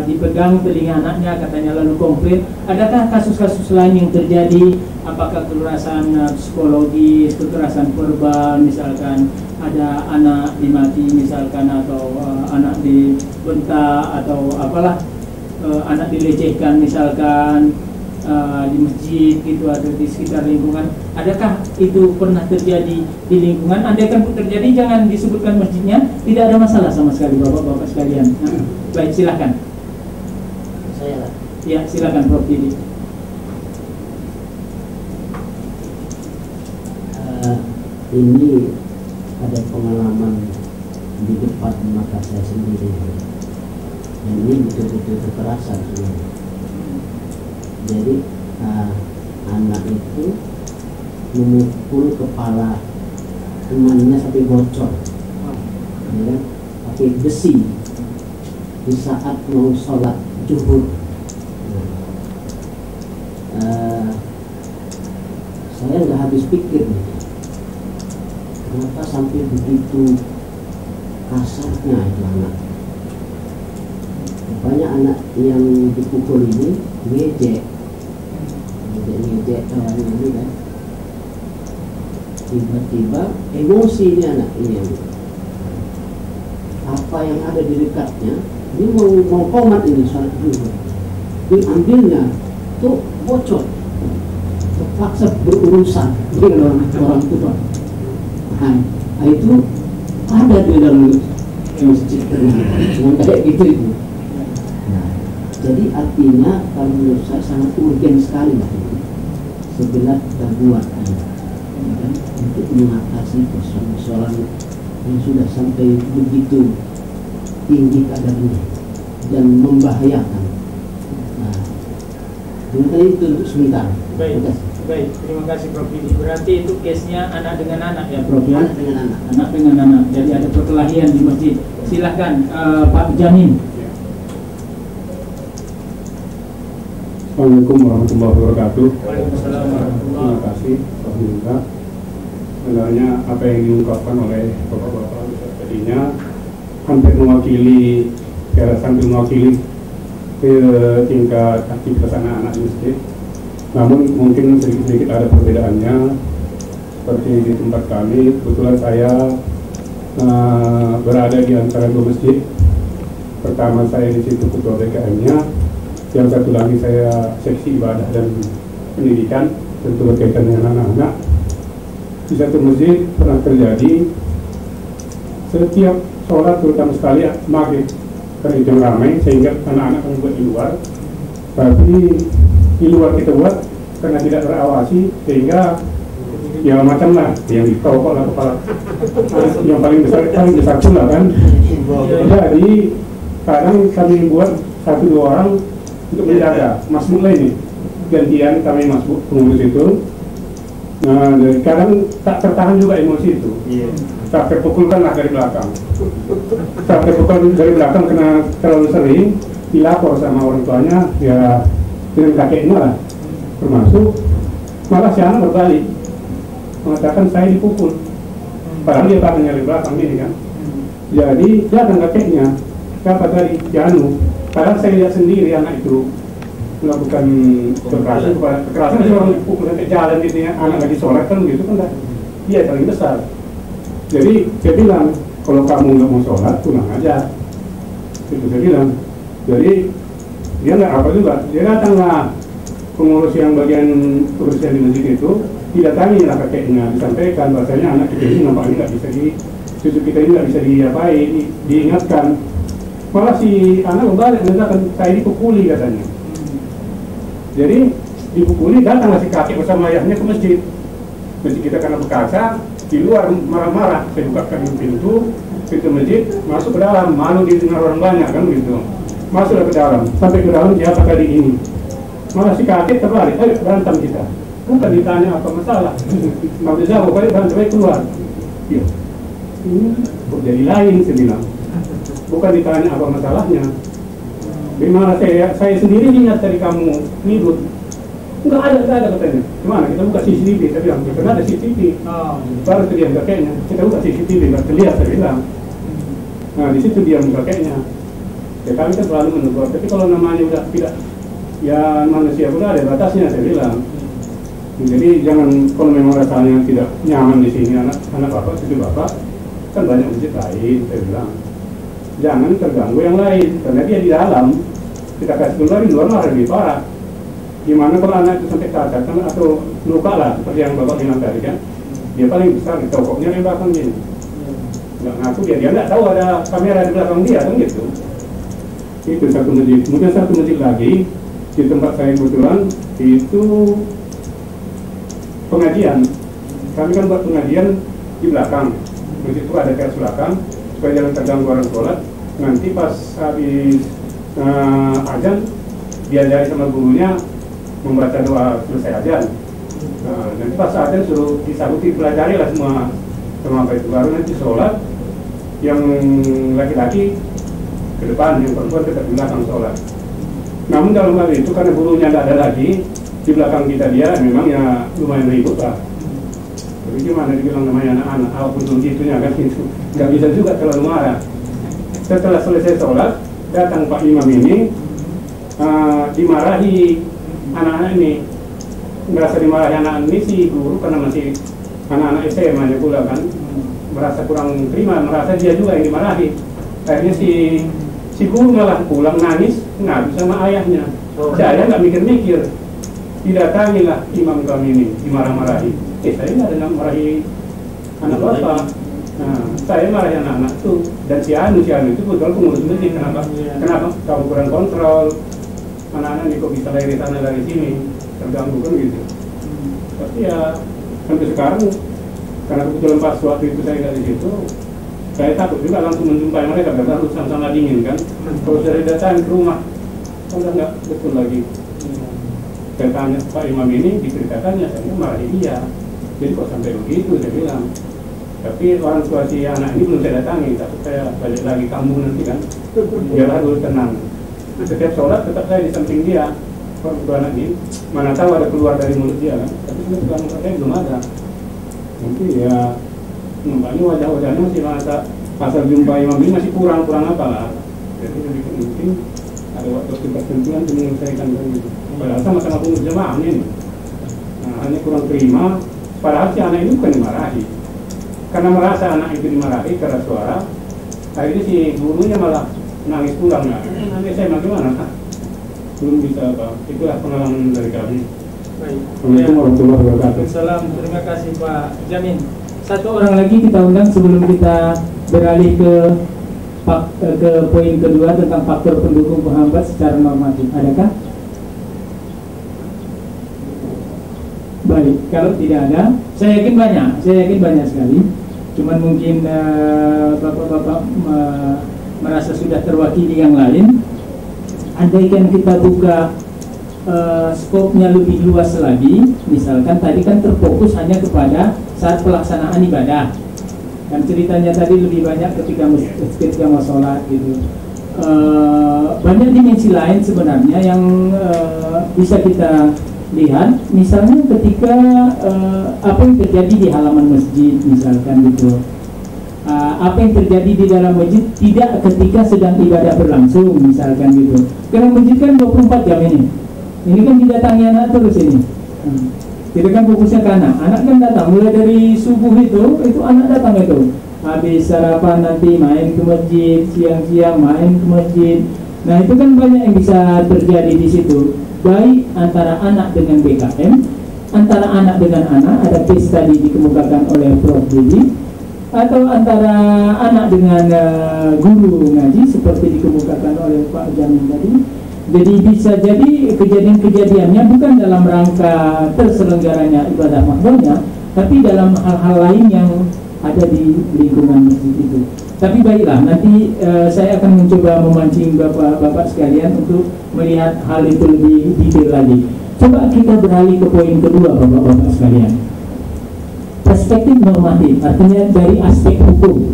dipegang telinga anaknya katanya lalu komplain. Adakah kasus-kasus lain yang terjadi? Apakah kekerasan psikologis, kekerasan verbal, misalkan ada anak dimaki misalkan, atau anak dibentak, atau apalah, anak dilecehkan misalkan di masjid gitu atau di sekitar lingkungan? Adakah itu pernah terjadi di lingkungan? Andaikan pun terjadi, jangan disebutkan masjidnya, tidak ada masalah sama sekali bapak-bapak sekalian. Nah, baik, silakan. Saya lah. Ya, silakan Prof. Didi. Ini ada pengalaman di depan mata saya sendiri, dan ini betul-betul kekerasan sebenarnya. Jadi anak itu memukul kepala temannya sampai bocor, ya, pakai besi di saat mau sholat zuhur. Saya nggak habis pikir, kenapa sampai begitu kasarnya itu anak. Banyak anak yang dipukul ini ngejek ini kan, tiba-tiba emosi ini anak ini, apa yang ada di dekatnya, ini mau komat ini saat juga, diambilnya tuh bocor, terpaksa berurusan dengan orang tua. Nah, itu ada di dalam masjid kayak gitu itu. Jadi artinya kalau menurut saya sangat urgen sekali lah ini, sebelah gangguan untuk mengatasi persoalan yang sudah sampai begitu tinggi kadarnya dan membahayakan. Nah, itu untuk sebentar. Baik, terima kasih Prof. Didi. Berarti itu case-nya anak dengan anak ya Prof ya? Anak dengan anak. Anak dengan anak. Jadi ada perkelahian di masjid. Silahkan Pak Jamin. Assalamualaikum warahmatullahi wabarakatuh. Waalaikumsalam warahmatullahi Terima kasih Pak Bunda. sebenarnya apa yang diungkapkan oleh bapak-bapak tadinya hampir mewakili, sambil mewakili tingkat aktivitas anak-anak di masjid. Namun mungkin sedikit-sedikit ada perbedaannya. Seperti di tempat kami, kebetulan saya berada di antara dua masjid. Pertama saya di situ ketua BKM-nya, yang satu lagi saya seksi ibadah dan pendidikan, tentu berkaitan dengan anak-anak. Di satu masjid pernah terjadi setiap sholat, terutama sekali maghrib, karena itu ramai sehingga anak-anak kami buat di luar. Tapi di luar kita buat karena tidak terawasi, sehingga ya macam lah yang ditokok lah kepala yang paling besar pula kan. Jadi kadang kami buat 1-2 orang untuk menjaga masbuk lain, gantian kami masbuk pengurus itu. Nah, dari kadang tak tertahan juga emosi itu. Tak terpukulkan lah dari belakang. Tak terpukul dari belakang karena terlalu sering dilapor sama orang tuanya, ya dengan kakeknya lah termasuk. Malah si anak berbalik mengatakan saya dipukul, padahal dia tangannya dari belakang ini kan. Jadi dia dan kakeknya siapa tadi Janu, padahal saya lihat sendiri anak itu melakukan kekerasan sih, orang pukul sampai jalan gitu ya, anak lagi sholat kan gitu kan, dia paling besar. Jadi saya bilang kalau kamu nggak mau sholat pulang aja, itu saya bilang. Jadi dia nggak apa juga, dia datanglah pengurus yang bagian urusan di masjid itu, didatangi lah kakeknya, disampaikan bahasanya anak kita ini nampaknya nggak bisa cucu kita ini nggak bisa diapain, diingatkan. Malah si anak kembali mengatakan saya dipukuli katanya. Jadi dipukuli, datanglah si kakek bersama ayahnya ke masjid. Masjid kita karena berkaca, di luar marah-marah, saya bukakan pintu masjid, masuk ke dalam, malu didengar orang banyak kan gitu. Masuklah ke dalam, sampai ke dalam siapa tadi ini. Malah si kakek terbalik, ayo berantem kita. Bukan ditanya apa masalah, nggak bisa pokoknya berantem keluar. Ya, ini jadi lain saya bilang. Bukan ditanya apa masalahnya. Gimana saya sendiri ingat dari kamu ngibut. Enggak ada katanya. Gimana? Kita buka CCTV, saya bilang. Karena ada CCTV. Baru itu diam kakeknya. Kita buka CCTV, nggak terlihat, saya bilang. Nah, di situ diam kakeknya. Ya kami kan selalu menegur. Tapi kalau namanya udah tidak, ya manusia udah ada batasnya, saya bilang. Jadi jangan, kalau memang rasanya tidak nyaman di sini, anak bapak, cucu bapak, kan banyak masjid lain, saya bilang. Jangan terganggu yang lain, karena dia di dalam. Kita kasih keluar, di luar malah lebih parah. Gimana kalau anak itu sampai cacat atau luka lah, seperti yang bapak bilang tadi kan, dia paling besar di tokoknya di belakang gini. Nggak ngaku dia nggak tahu ada kamera di belakang dia kan gitu. Itu satu masjid. Kemudian satu masjid lagi di tempat saya kebetulan itu pengajian. Kami kan buat pengajian di belakang. Masjid itu ada teras belakang supaya jangan terganggu orang sholat. Nanti pas habis azan diajari sama gurunya membaca doa selesai azan. Nanti pas azan suruh disabuti, pelajari lah semua apa itu, baru nanti sholat. Yang laki-laki ke depan, yang perempuan tetap di belakang sholat. Namun dalam hal itu karena gurunya tidak ada lagi di belakang kita, dia memang ya lumayan ribut lah. Tapi gimana dibilang namanya anak-anak, apapun gitunya kan itu nggak bisa juga terlalu marah. Setelah selesai sholat, datang Pak Imam ini, dimarahi anak-anak ini, merasa dimarahi anak-anak ini si guru karena masih anak-anak SMA-nya pula kan, merasa kurang terima, merasa dia juga yang dimarahi. Akhirnya si guru malah pulang nangis, ngadu sama ayahnya. Saya nggak mikir-mikir, didatangilah imam kami ini, dimarah-marahi. Saya nggak ada marahi anak bapak. Nah, saya marahi anak-anak itu. Dan si Anu itu betul pengurus masjid. Kenapa kamu kurang kontrol? Anak-anak ini kok bisa dari sana dari sini, terganggu kan gitu. Tapi ya sampai sekarang, karena kebetulan pas waktu itu saya nggak di situ, saya takut juga langsung menjumpai mereka karena harus sama-sama dingin kan. Kalau saya datang ke rumah, udah nggak betul lagi. Saya tanya Pak Imam ini, diceritakannya saya marahi dia. Jadi kok sampai begitu, saya bilang. Tapi orang tua si anak ini belum saya datangi, takut saya balik lagi kamu nanti kan. Biar harus tenang. Setiap sholat tetap saya di samping dia. Orang tua anak ini, mana tahu ada keluar dari mulut dia kan. Tapi sekarang saya belum ada. nanti ya nampaknya wajah-wajahnya masih masa pasal jumpa imam ini masih kurang apa lah. Jadi mungkin ada waktu tertentu yang menyelesaikan itu. Padahal sama-sama pengurus jemaah ini. Nah, hanya kurang terima. Padahal si anak itu bukan dimarahi. Karena merasa anak itu dimarahi karena suara, akhirnya si gurunya malah nangis pulang. Nah, nanti saya bagaimana? Belum bisa apa. Itulah pengalaman dari kami. Baik. Assalamualaikum warahmatullahi wabarakatuh. Salam, terima kasih Pak Jamin. Satu orang lagi kita undang sebelum kita beralih ke poin kedua tentang faktor pendukung penghambat secara normatif. Adakah? Baik, kalau tidak ada, saya yakin banyak sekali. Cuman mungkin bapak-bapak merasa sudah terwakili yang lain. Andaikan kita buka skopnya lebih luas lagi, misalkan tadi kan terfokus hanya kepada saat pelaksanaan ibadah. Kan ceritanya tadi lebih banyak ketika mau sholat gitu. Banyak dimensi lain sebenarnya yang bisa kita lihat, misalnya ketika apa yang terjadi di halaman masjid misalkan gitu, apa yang terjadi di dalam masjid tidak ketika sedang ibadah berlangsung misalkan gitu. Karena masjid kan 24 jam ini kan didatangi anak terus ini. Kita kan fokusnya ke anak kan datang mulai dari subuh itu anak datang itu, habis sarapan nanti main ke masjid, siang-siang main ke masjid. Nah itu kan banyak yang bisa terjadi di situ. Baik antara anak dengan BKM, antara anak dengan anak, ada case tadi dikemukakan oleh Prof. Didi, atau antara anak dengan guru ngaji seperti dikemukakan oleh Pak Jamin tadi. Jadi bisa jadi kejadian-kejadiannya bukan dalam rangka terselenggaranya ibadah makhluknya, tapi dalam hal-hal lain yang ada di lingkungan masjid itu. Tapi baiklah, nanti saya akan mencoba memancing bapak-bapak sekalian untuk melihat hal itu lebih detail lagi. Coba kita beralih ke poin kedua, bapak-bapak sekalian. Perspektif normatif, artinya dari aspek hukum.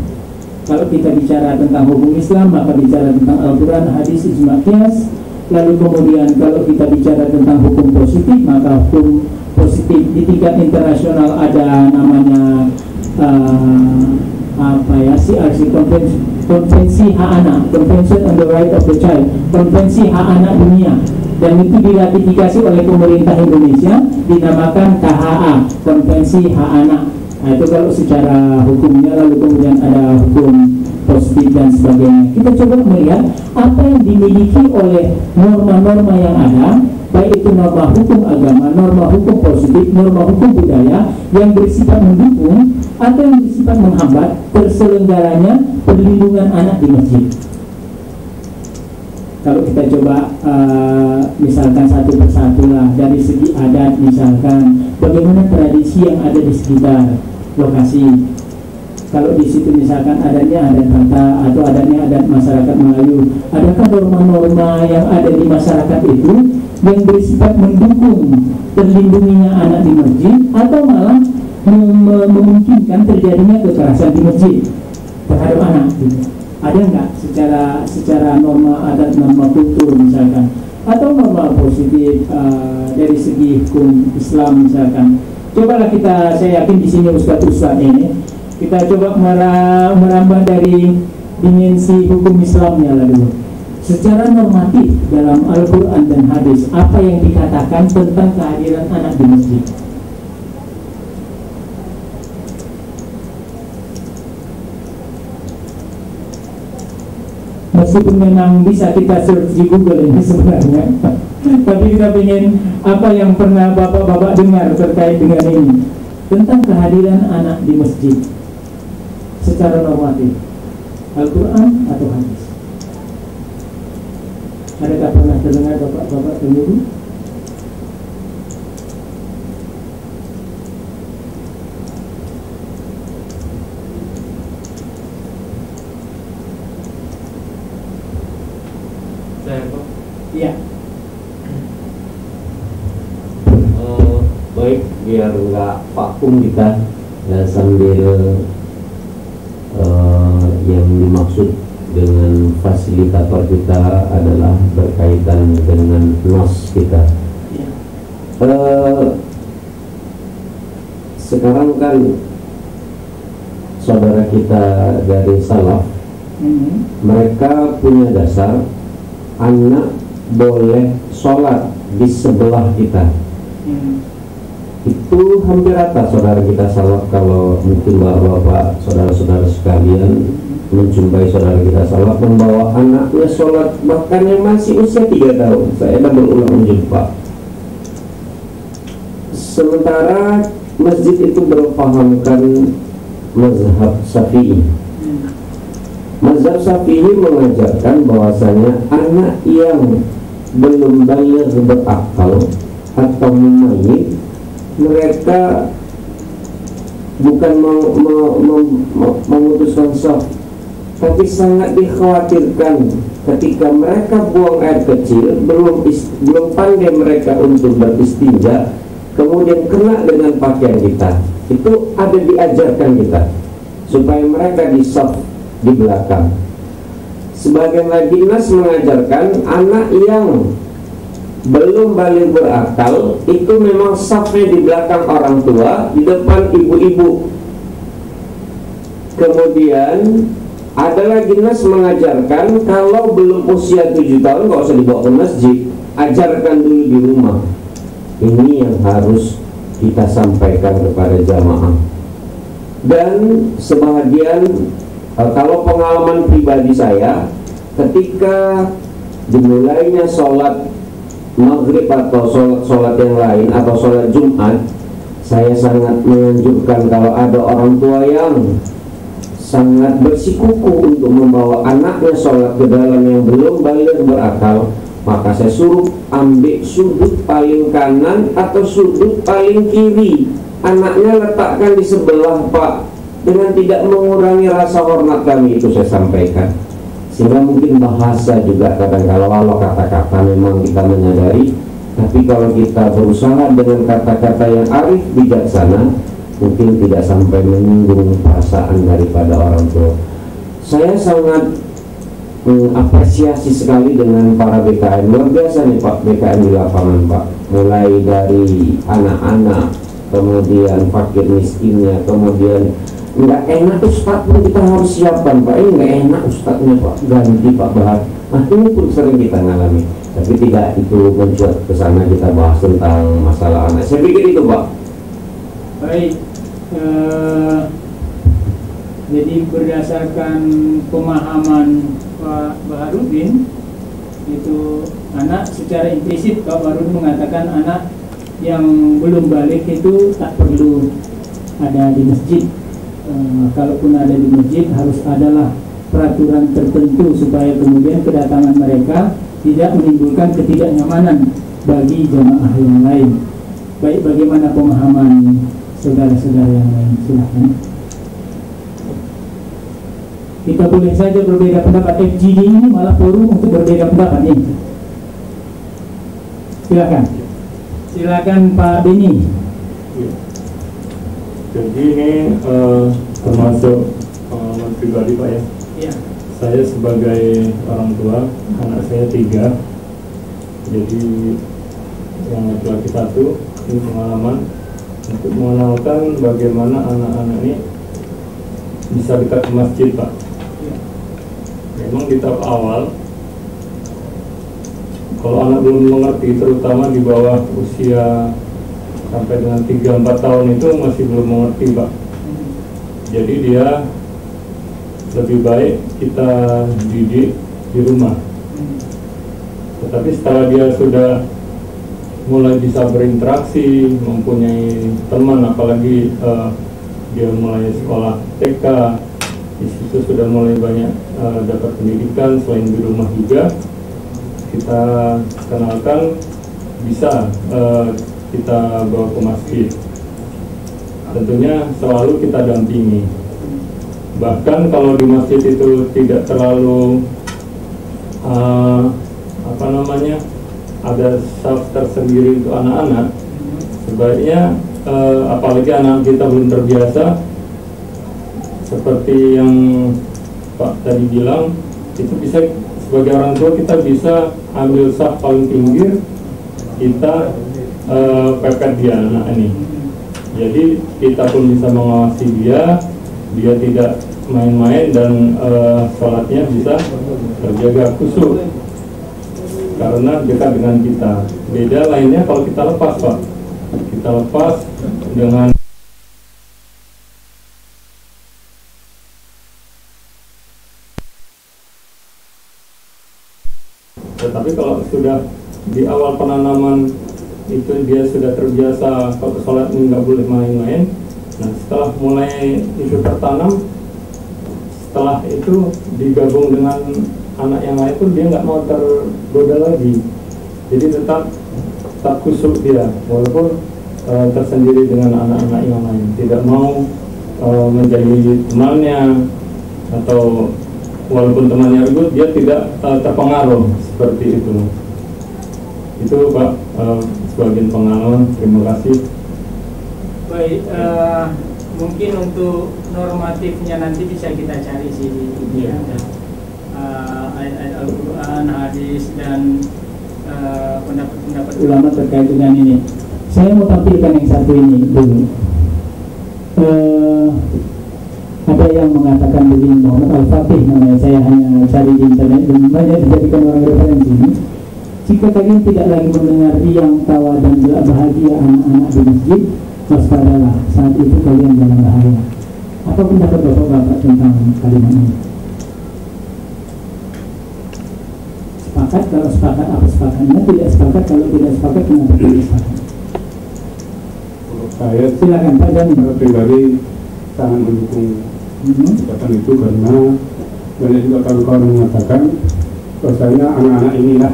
Kalau kita bicara tentang hukum Islam, maka bicara tentang Al-Quran, hadis, ijma' qiyas. Lalu kemudian kalau kita bicara tentang hukum positif, maka hukum positif di tingkat internasional ada namanya CRC, Konvensi Hak Anak, Convention on the Right of the Child, Konvensi Hak Anak Dunia, dan itu diratifikasi oleh pemerintah Indonesia, dinamakan KHA, Konvensi Hak Anak. Nah itu kalau secara hukumnya. Lalu kemudian ada hukum positif dan sebagainya. Kita coba melihat apa yang dimiliki oleh norma-norma yang ada, baik itu norma hukum agama, norma hukum positif, norma hukum budaya yang bersifat mendukung atau yang bersifat menghambat terselenggaranya perlindungan anak di masjid. Kalau kita coba misalkan satu persatu lah, dari segi adat misalkan, bagaimana tradisi yang ada di sekitar lokasi. Kalau di situ misalkan adatnya adat Batak atau adatnya adat masyarakat Melayu, adakah norma-norma yang ada di masyarakat itu yang bersifat mendukung terlindunginya anak di masjid atau malah memungkinkan terjadinya kekerasan di masjid terhadap anak gitu? Ada nggak secara norma adat, norma kultur misalkan, atau norma positif dari segi hukum Islam misalkan? Cobalah saya yakin di sini Ustadz ini kita coba merambah dari dimensi hukum Islamnya lalu. Secara normatif dalam Al-Quran dan hadis, apa yang dikatakan tentang kehadiran anak di masjid? Meskipun memang bisa kita search di Google ini sebenarnya, tapi kita ingin apa yang pernah bapak-bapak dengar terkait dengan ini, tentang kehadiran anak di masjid secara normatif, Al-Quran atau hadis. Adakah pernah terdengar bapak-bapak penduduk? Iya. Baik, biar nggak vakum kita ya, sambil yang dimaksud dengan fasilitator kita adalah berkaitan dengan nos kita. Sekarang kan saudara kita dari salaf, mereka punya dasar anak boleh sholat di sebelah kita. Itu hampir rata saudara kita salaf. Kalau mungkin bapak-bapak, saudara-saudara sekalian menjumpai saudara kita salaf membawa anaknya sholat, bahkan yang masih usia 3 tahun. Saya sudah berulang menjumpa. Sementara masjid itu berpahamkan mazhab Syafi'i. Mazhab Syafi'i mengajarkan bahwasanya anak yang belum baligh berakal atau memayit, mereka bukan memutuskan saf, tapi sangat dikhawatirkan ketika mereka buang air kecil, belum pandai mereka untuk beristinja, kemudian kena dengan pakaian kita. Itu ada diajarkan kita supaya mereka di saf di belakang. Sebagian lagi nas mengajarkan anak yang belum balik berakal itu memang safnya di belakang orang tua, di depan ibu-ibu. Kemudian ada lagi nas mengajarkan kalau belum usia 7 tahun nggak usah dibawa ke masjid, ajarkan dulu di rumah. Ini yang harus kita sampaikan kepada jamaah. Dan sebahagian kalau pengalaman pribadi saya, ketika dimulainya sholat maghrib atau sholat yang lain atau sholat Jumat, saya sangat menganjurkan kalau ada orang tua yang sangat bersikukuh untuk membawa anaknya sholat ke dalam yang belum baligh berakal, maka saya suruh ambil sudut paling kanan atau sudut paling kiri, anaknya letakkan di sebelah Pak, dengan tidak mengurangi rasa hormat kami. Itu saya sampaikan. Sehingga mungkin bahasa juga kadang-kala walau kata-kata memang kita menyadari, tapi kalau kita berusaha dengan kata-kata yang arif bijaksana, mungkin tidak sampai menyinggung perasaan daripada orang tua. Saya sangat mengapresiasi sekali dengan para BKN. Luar biasa nih Pak BKN di lapangan Pak. Mulai dari anak-anak, kemudian fakir miskinnya, kemudian nggak enak Ustaz pun kita harus siapkan Pak. Nggak enak Ustaznya Pak, ganti Pak Bahar. Nah ini pun sering kita ngalami. Tapi tidak itu mencuat ke sana kita bahas tentang masalah anak. Saya pikir itu Pak. Baik. Jadi berdasarkan pemahaman Pak Baharudin, itu anak secara implisit Pak Baharudin mengatakan anak yang belum balik itu tak perlu ada di masjid. Kalaupun ada di masjid harus adalah peraturan tertentu supaya kemudian kedatangan mereka tidak menimbulkan ketidaknyamanan bagi jamaah yang lain. Baik, bagaimana pemahaman saudara-saudara yang lain? Silahkan. Kita boleh saja berbeda pendapat. FGD ini malah forum untuk berbeda pendapat nih. Silakan. Silakan Pak Beni. Jadi ini termasuk pengalaman pribadi Pak ya. Iya. Saya sebagai orang tua, anak saya 3. Jadi yang laki-laki 1, ini pengalaman untuk mengenalkan bagaimana anak-anak ini bisa dekat ke masjid Pak. Memang di tahap awal, kalau anak belum mengerti, terutama di bawah usia sampai dengan 3-4 tahun itu masih belum mengerti Pak. Jadi dia lebih baik kita didik di rumah. Tetapi setelah dia sudah mulai bisa berinteraksi, mempunyai teman, apalagi dia mulai sekolah TK, di situ sudah mulai banyak dapat pendidikan selain di rumah juga, kita kenalkan bisa kita bawa ke masjid. Tentunya selalu kita dampingi. Bahkan kalau di masjid itu tidak terlalu ada saf tersendiri untuk anak-anak, sebaiknya apalagi anak kita belum terbiasa, seperti yang Pak tadi bilang, itu bisa sebagai orang tua kita bisa ambil saf paling pinggir, kita pepet dia anak ini. Jadi kita pun bisa mengawasi dia, dia tidak main-main dan sholatnya bisa terjaga khusyuk karena dekat dengan kita. Beda lainnya kalau kita lepas, Pak. Kita lepas dengan tetapi kalau sudah di awal penanaman itu dia sudah terbiasa kalau sholat ini nggak boleh main-main. Nah, setelah mulai itu tertanam, setelah itu digabung dengan anak yang lain pun dia nggak mau tergoda lagi. Jadi tetap khusyuk dia, walaupun tersendiri dengan anak-anak yang lain. Tidak mau menjadi temannya, atau walaupun temannya ribut, dia tidak terpengaruh seperti itu. Itu Pak, sebagian pengalaman. Terima kasih. Baik, mungkin untuk normatifnya nanti bisa kita cari sih di ayat-ayat Al-Quran, hadis, dan pendapat-pendapat ulama terkait dengan ini. Saya mau tampilkan yang satu ini dulu. Ada yang mengatakan begini, Muhammad Al-Fatih namanya, saya hanya cari di internet dan banyak dijadikan orang referensi ini. Jika kalian tidak lagi mendengar riang, tawa, dan gelak bahagia anak-anak di masjid, waspadalah, saat itu kalian dalam bahaya. Apa pendapat bapak-bapak tentang kalimat ini? Sepakat? Kalau sepakat, apa sepakatnya? Tidak sepakat? Kalau tidak sepakat, kenapa tidak sepakat? Saya silakan Pak Jani. Pribadi sangat mendukung ucapan itu karena banyak juga kawan-kawan mengatakan bahwasanya anak-anak inilah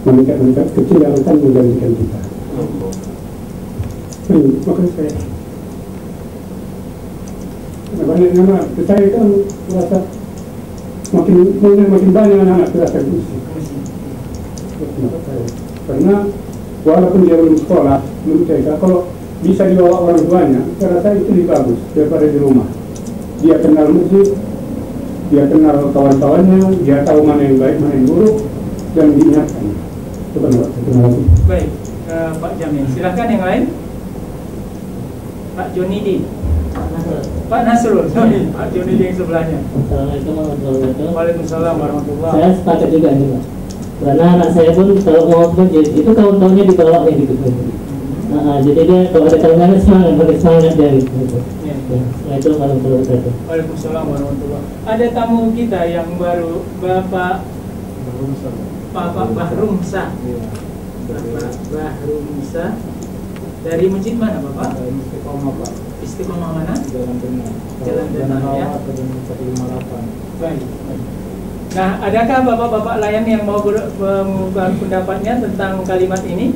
meningkat kecil yang akan menggantikan kita. Makanya saya banyak nama saya kan merasa makin banyak anak-anak terasa musik. Karena walaupun dia belum sekolah, belum TK, kalau bisa dibawa orang tuanya, saya rasa itu lebih bagus daripada di rumah. Dia kenal musik, dia kenal kawan-kawannya, dia tahu mana yang baik, mana yang buruk, dan diingatkan. Terima kasih. Baik, Pak Jamil. Silakan yang lain. Pak Jonidi. Pak Nasrul. Sorry, Pak Jonidi yang sebelahnya. Assalamualaikum warahmatullahi wabarakatuh. Waalaikumsalam warahmatullahi. Saya sepakat juga nih Pak. Karena anak saya pun kalau mau masjid itu tahun-tahunnya dibawa gitu. Jadi dia kalau ada tantangan semangat, pakai semangat dia gitu. Ya. Nah itu kalau itu. Waalaikumsalam warahmatullahi. Ada tamu kita yang baru, Bapak Bahrumsa. Bapak Bahrumsa dari masjid mana Bapak? Istiqomah Pak. Istiqomah mana? Jalan Tengah. Jalan Tengah ya. 158. Baik. Nah, adakah bapak-bapak lain yang mau mengubah pendapatnya tentang kalimat ini?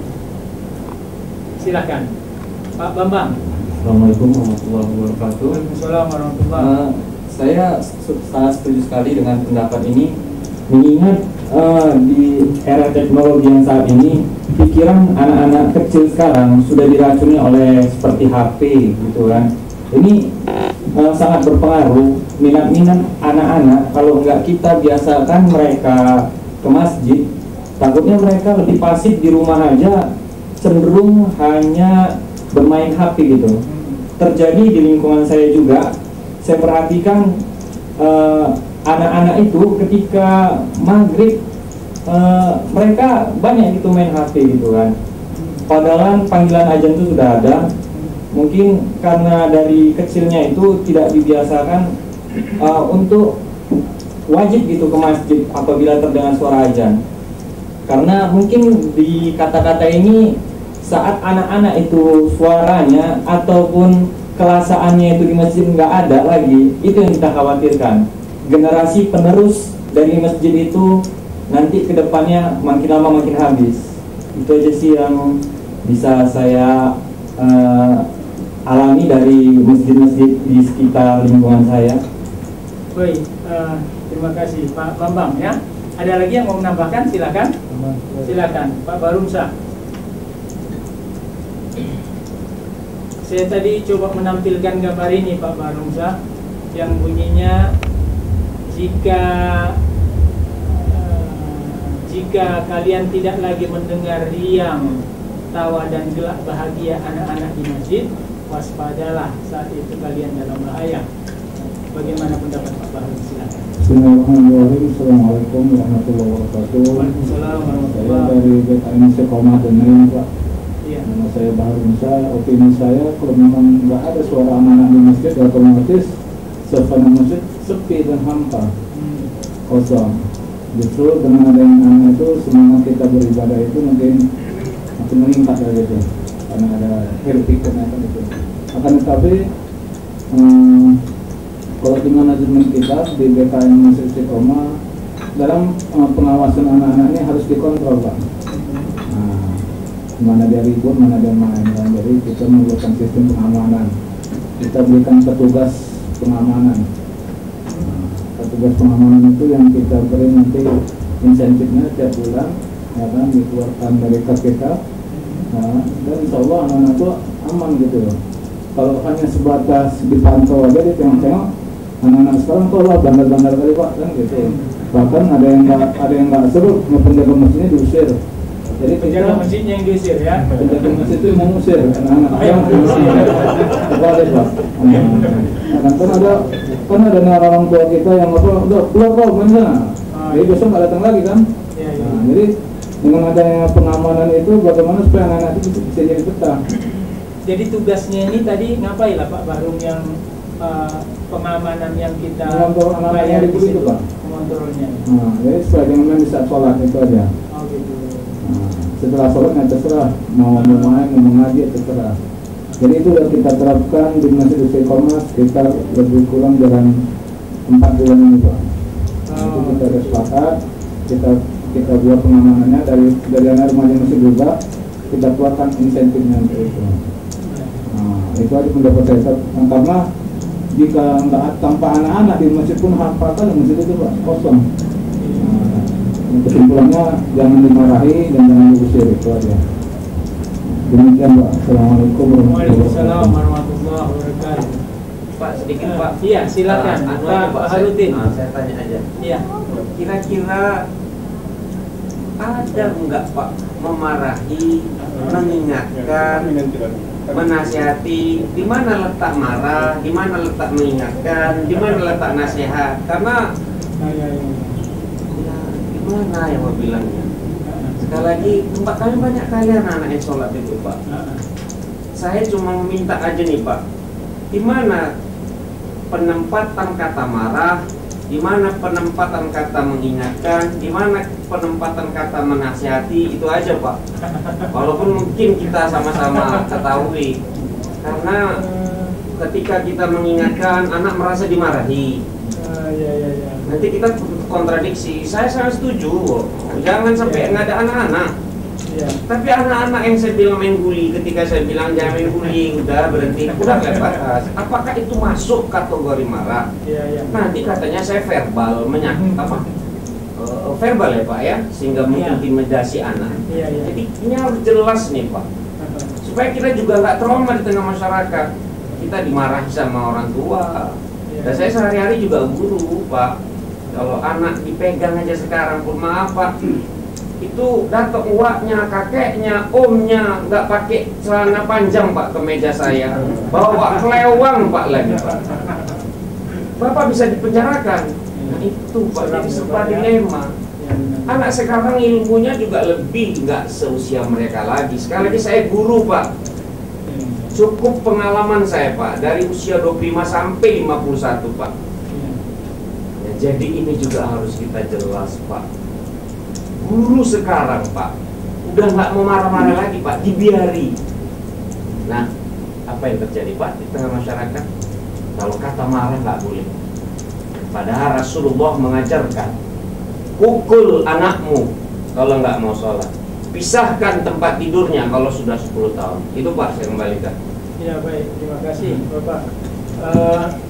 Silakan, Pak Bambang. Assalamualaikum warahmatullahi wabarakatuh. Waalaikumsalam warahmatullahi. Saya sangat setuju sekali dengan pendapat ini. Mengingat di era teknologi yang saat ini, pikiran anak-anak kecil sekarang sudah diracuni oleh seperti HP gitu kan. Ini sangat berpengaruh minat-minat anak-anak. Kalau nggak kita biasakan mereka ke masjid, takutnya mereka lebih pasif di rumah aja, cenderung hanya bermain HP gitu. Terjadi di lingkungan saya juga. Saya perhatikan anak-anak itu ketika maghrib mereka banyak gitu main HP gitu kan. Padahal panggilan azan itu sudah ada. Mungkin karena dari kecilnya itu tidak dibiasakan untuk wajib gitu ke masjid apabila terdengar suara azan. Karena mungkin di kata-kata ini saat anak-anak itu suaranya ataupun kelasaannya itu di masjid nggak ada lagi, itu yang kita khawatirkan. Generasi penerus dari masjid itu nanti kedepannya makin lama makin habis. Itu aja sih yang bisa saya alami dari masjid-masjid di sekitar lingkungan saya. Baik, terima kasih Pak Bambang ya. Ada lagi yang mau menambahkan? Silakan. Silakan Pak Barumsa. Saya tadi coba menampilkan gambar ini Pak Barumsa, yang bunyinya jika kalian tidak lagi mendengar riang, tawa dan gelak bahagia anak-anak di masjid, waspadalah, saat itu kalian dalam bahaya. Bagaimana pendapat Pak Bahru? Silakan. Bismillahirrahmanirrahim. Assalamualaikum warahmatullahi wabarakatuh. Waalaikumsalam Saya warahmatullahi dari BKM Istiqomah Denering, Pak. Iya. Nama saya Bahru Musa. Opini saya, kalau memang nggak ada suara anak-anak di masjid, otomatis suasana masjid sepi dan hampa, kosong. Justru dengan adanya anak itu, semangat kita beribadah itu mungkin makin meningkat gitu, karena ada kritik kenaikan itu. Akan tetapi kalau di manajemen kita di BKM Masjid Istiqomah dalam pengawasan anak-anak ini harus dikontrol, Pak. Nah, mana dia ribut, mana dia main, kan? Jadi kita memerlukan sistem pengamanan. Kita berikan petugas pengamanan. Nah, petugas pengamanan itu yang kita beri nanti insentifnya tiap bulan, ya kan, dikeluarkan dari kas kita. Nah, dan insya Allah anak-anak itu aman gitu loh. Kalau hanya sebatas dipantau aja, ditengok-tengok, anak-anak sekarang kok lah bandar-bandar kali, Pak, kan gitu. Bahkan ada yang nggak seru, penjaga masjidnya diusir. Jadi penjaga masjidnya yang diusir ya? Penjaga masjid itu yang mengusir anak-anak yang diusir. Kebalik, Pak. Kan ada orang tua kita yang apa, udah keluar kau main sana. Jadi besok nggak datang lagi kan? Nah, jadi dengan adanya pengamanan itu, bagaimana supaya anak-anak itu bisa jadi betah. Jadi tugasnya ini tadi ngapain lah Pak Bahru, yang pengamanan yang kita mengontrol anak-anaknya di situ, Pak. Mengontrolnya. Nah, jadi supaya jangan main di saat sholat itu aja. Oh gitu. Nah, setelah sholatnya terserah mau main, mau mengaji terserah. Jadi itu sudah kita terapkan di Masjid Istiqomah sekitar lebih kurang dalam 4 bulan ini, Pak. Itu kita ada sepakat, kita buat pengamanannya dari anak remaja masjid juga, kita keluarkan insentifnya untuk itu. Nah, itu aja pendapat saya, karena jika nggak tanpa anak-anak di masjid pun hampa kan masjid itu, Pak, kosong. Nah, kesimpulannya jangan dimarahi dan jangan diusir, itu aja. Demikian, Pak. Assalamualaikum warahmatullahi wabarakatuh. Pak, sedikit Pak. Iya, silakan. Pak Harudin. Saya tanya aja. Iya. Kira-kira ada enggak Pak memarahi, mengingatkan, menasihati, di mana letak marah, di mana letak mengingatkan, di mana letak nasihat? Karena gimana yang mau bilangnya? Sekali lagi, tempat kami banyak kali anak-anak yang sholat itu, Pak. Saya cuma meminta aja nih, Pak, di mana penempatan kata marah, di mana penempatan kata mengingatkan, di mana penempatan kata menasihati, itu aja, Pak. Walaupun mungkin kita sama-sama ketahui, karena ketika kita mengingatkan, anak merasa dimarahi. Nanti kita kontradiksi. Saya sangat setuju, jangan sampai nggak ada anak-anak. Tapi anak-anak yang saya bilang main guli, ketika saya bilang jangan main guli, udah berhenti, udah lewat. Apakah itu masuk kategori marah? Nanti katanya saya verbal menyakit apa? Verbal ya Pak ya, sehingga mengintimidasi anak. Jadi ini harus jelas nih Pak, supaya kita juga nggak trauma di tengah masyarakat. Kita dimarahi sama orang tua. Dan saya sehari-hari juga guru Pak. Kalau anak dipegang aja sekarang pun, maaf Pak, itu datang uaknya, kakeknya, omnya nggak pakai celana panjang Pak ke meja saya, bawa kelewang Pak lagi Pak. Bapak bisa dipenjarakan. Nah, itu Pak, jadi serba dilema. Anak sekarang ilmunya juga lebih nggak seusia mereka lagi. Sekali lagi saya guru Pak, cukup pengalaman saya Pak, dari usia 25 sampai 51 Pak. Jadi ini juga harus kita jelas Pak. Guru sekarang Pak udah nggak mau marah-marah lagi Pak, dibiari. Nah, apa yang terjadi Pak di tengah masyarakat? Kalau kata marah nggak boleh. Padahal Rasulullah mengajarkan, pukul anakmu kalau nggak mau sholat, pisahkan tempat tidurnya kalau sudah 10 tahun. Itu Pak, saya kembalikan. Ya baik, terima kasih Bapak.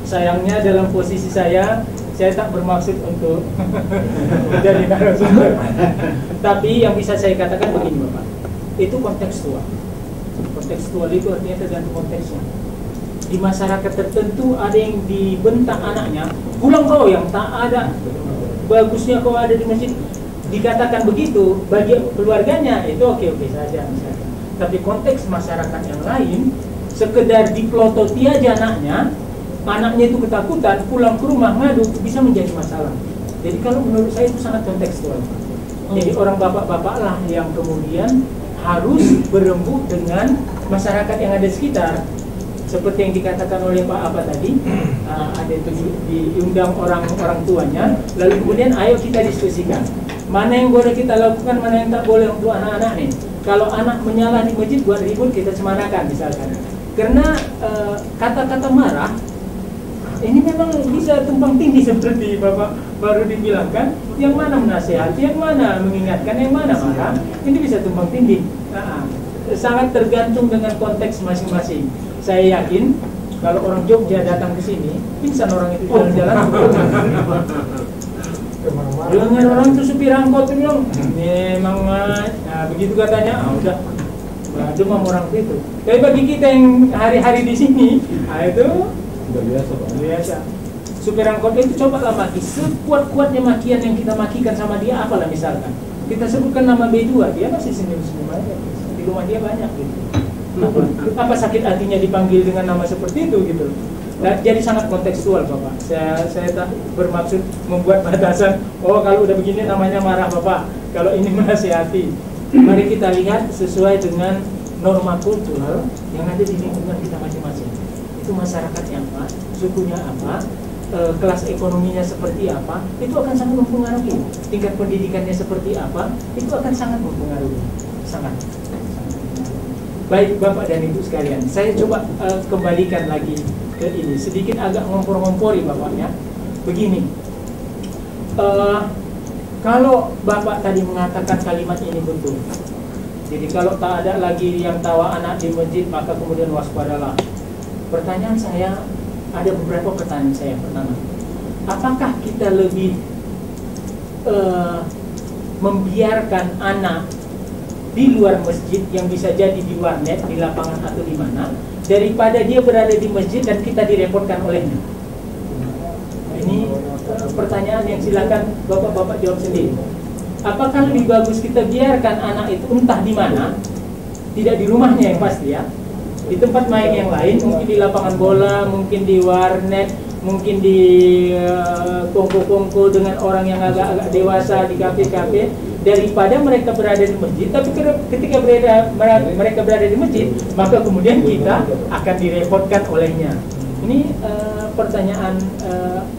Sayangnya dalam posisi saya tak bermaksud untuk menjadi narasumber. Tapi yang bisa saya katakan begini Bapak, itu kontekstual. Kontekstual itu artinya tergantung konteksnya. Di masyarakat tertentu ada yang dibentak anaknya, pulang kau yang tak ada bagusnya kau ada di masjid, dikatakan begitu. Bagi keluarganya itu oke-oke saja misalnya. Tapi konteks masyarakat yang lain, sekedar dipelototi aja anaknya, anaknya itu ketakutan, pulang ke rumah ngadu, bisa menjadi masalah. Jadi kalau menurut saya itu sangat kontekstual. Jadi orang bapak-bapak lah yang kemudian harus berembuk dengan masyarakat yang ada di sekitar. Seperti yang dikatakan oleh Pak apa tadi, ada itu diundang orang tuanya, lalu kemudian ayo kita diskusikan mana yang boleh kita lakukan, mana yang tak boleh untuk anak-anak nih. Kalau anak menyalah di masjid buat ribut, kita semanakan misalkan. Karena kata-kata marah ini memang bisa tumpang tindih seperti Bapak baru dibilangkan. Yang mana menasihati, yang mana mengingatkan, yang mana marah, ini bisa tumpang tindih. Sangat tergantung dengan konteks masing-masing. Saya yakin kalau orang Jogja datang ke sini, pingsan orang itu jalan-jalan. Dengan orang itu supir angkot itu bilang, memang begitu katanya, udah demam orang itu. Tapi bagi kita yang hari-hari di sini, itu Udah biasa. Supir angkot itu cobalah maki sekuat-kuatnya makian yang kita makikan sama dia, apalah misalkan kita sebutkan nama B2, dia masih senyum-senyum aja. Di rumah dia banyak gitu. Apa sakit hatinya dipanggil dengan nama seperti itu gitu. Nah, jadi sangat kontekstual Bapak. Saya tak bermaksud membuat batasan. Oh kalau udah begini namanya marah Bapak. Kalau ini menasihati. Mari kita lihat sesuai dengan norma kultural yang ada di lingkungan kita masing-masing. Itu masyarakatnya apa, sukunya apa, kelas ekonominya seperti apa, itu akan sangat mempengaruhi. Tingkat pendidikannya seperti apa, itu akan sangat mempengaruhi. Sangat. Baik Bapak dan Ibu sekalian, saya coba kembalikan lagi ke ini, sedikit agak ngompor-ngompori Bapaknya. Begini, kalau Bapak tadi mengatakan kalimat ini betul, jadi kalau tak ada lagi yang tawa anak di masjid, maka kemudian waspadalah. Pertanyaan saya, ada beberapa pertanyaan saya. Pertama, apakah kita lebih membiarkan anak di luar masjid yang bisa jadi di warnet, di lapangan atau di mana, daripada dia berada di masjid dan kita direpotkan olehnya? Ini pertanyaan yang silakan Bapak-bapak jawab sendiri. Apakah lebih bagus kita biarkan anak itu entah di mana, tidak di rumahnya yang pasti ya, di tempat main yang lain, mungkin di lapangan bola, mungkin di warnet, mungkin di kongko-kongko dengan orang yang agak-agak dewasa, di kafe-kafe, daripada mereka berada di masjid. Tapi ketika mereka berada di masjid, maka kemudian kita akan direpotkan olehnya. Ini pertanyaan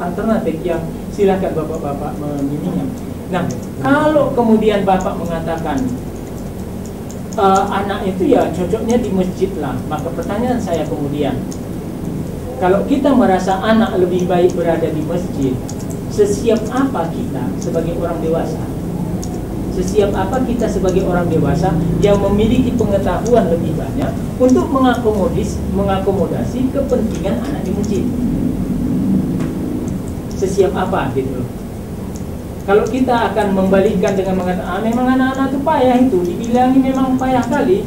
alternatif yang silakan Bapak-bapak memilihnya. Nah, kalau kemudian Bapak mengatakan anak itu ya cocoknya di masjid lah, maka pertanyaan saya kemudian, kalau kita merasa anak lebih baik berada di masjid, sesiap apa kita sebagai orang dewasa? Sesiap apa kita sebagai orang dewasa yang memiliki pengetahuan lebih banyak untuk mengakomodasi kepentingan anak di masjid? Sesiap apa gitu loh. Kalau kita akan membalikkan dengan mengatakan memang anak-anak itu payah, itu dibilangi memang payah kali.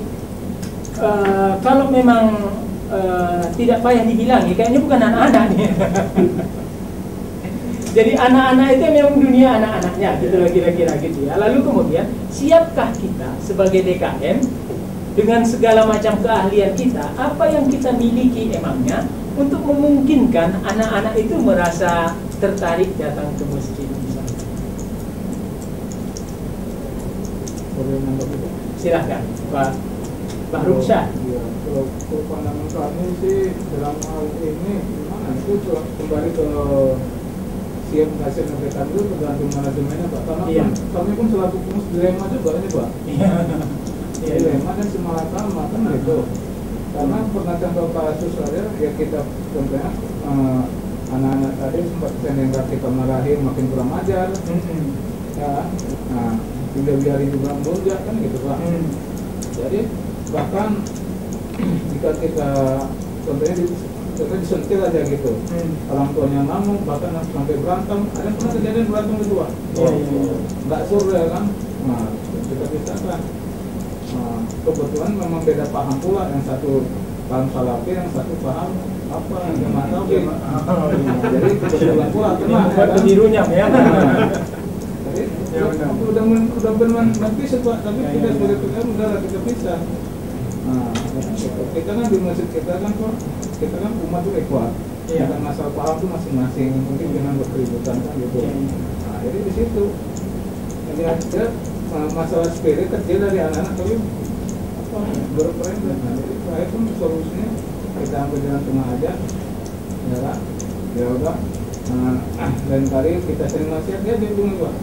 Kalau memang tidak payah dibilangi, kayaknya bukan anak-anak nih. Jadi anak-anak itu memang dunia anak-anaknya gitu loh, kira-kira gitu ya. Lalu kemudian siapkah kita sebagai DKM dengan segala macam keahlian kita, apa yang kita miliki emangnya untuk memungkinkan anak-anak itu merasa tertarik datang ke masjid misalnya? Silahkan Pak Rumsyah. Ya, kalau pandangan kami sih dalam hal ini gimana itu kembali ke siap hasil mereka itu tergantung manajemennya Pak. Karena kami pun selaku pengurus dilema juga ini Pak. Dilema dan semalakama kan gitu. Karena pernah contoh kasus saya ya, kita contohnya anak-anak tadi sempat yang kita marahin makin kurang ajar. Ya, nah tidak biarin juga melunjak kan gitu Pak. Jadi bahkan jika kita contohnya disentil aja gitu, orang tuanya ngamuk bahkan sampai berantem. Ada pernah kejadian berantem kedua, nggak suruh ya kan. Nah kita pisahkan. Nah, kebetulan memang beda paham pula, yang satu paham salafi, yang satu paham apa yang nggak tahu. Jadi kebetulan pula kena birunya ya. Udah benar nanti sebab tapi kita sebagai PKM udah kita pisah. Nah, kita kan di masjid kita kan kok kita kan umat itu ikhwan. Ya kan masalah paham itu masing-masing, mungkin dengan berkeributan kan gitu. Nah, jadi di situ jadi ada masalah sepele kecil dari anak-anak tapi apa berperan. Nah, jadi saya pun solusinya kita ambil jalan tengah aja, ya kan? Ya udah. Dan kali kita sering nasihat dia dihubungi Pak.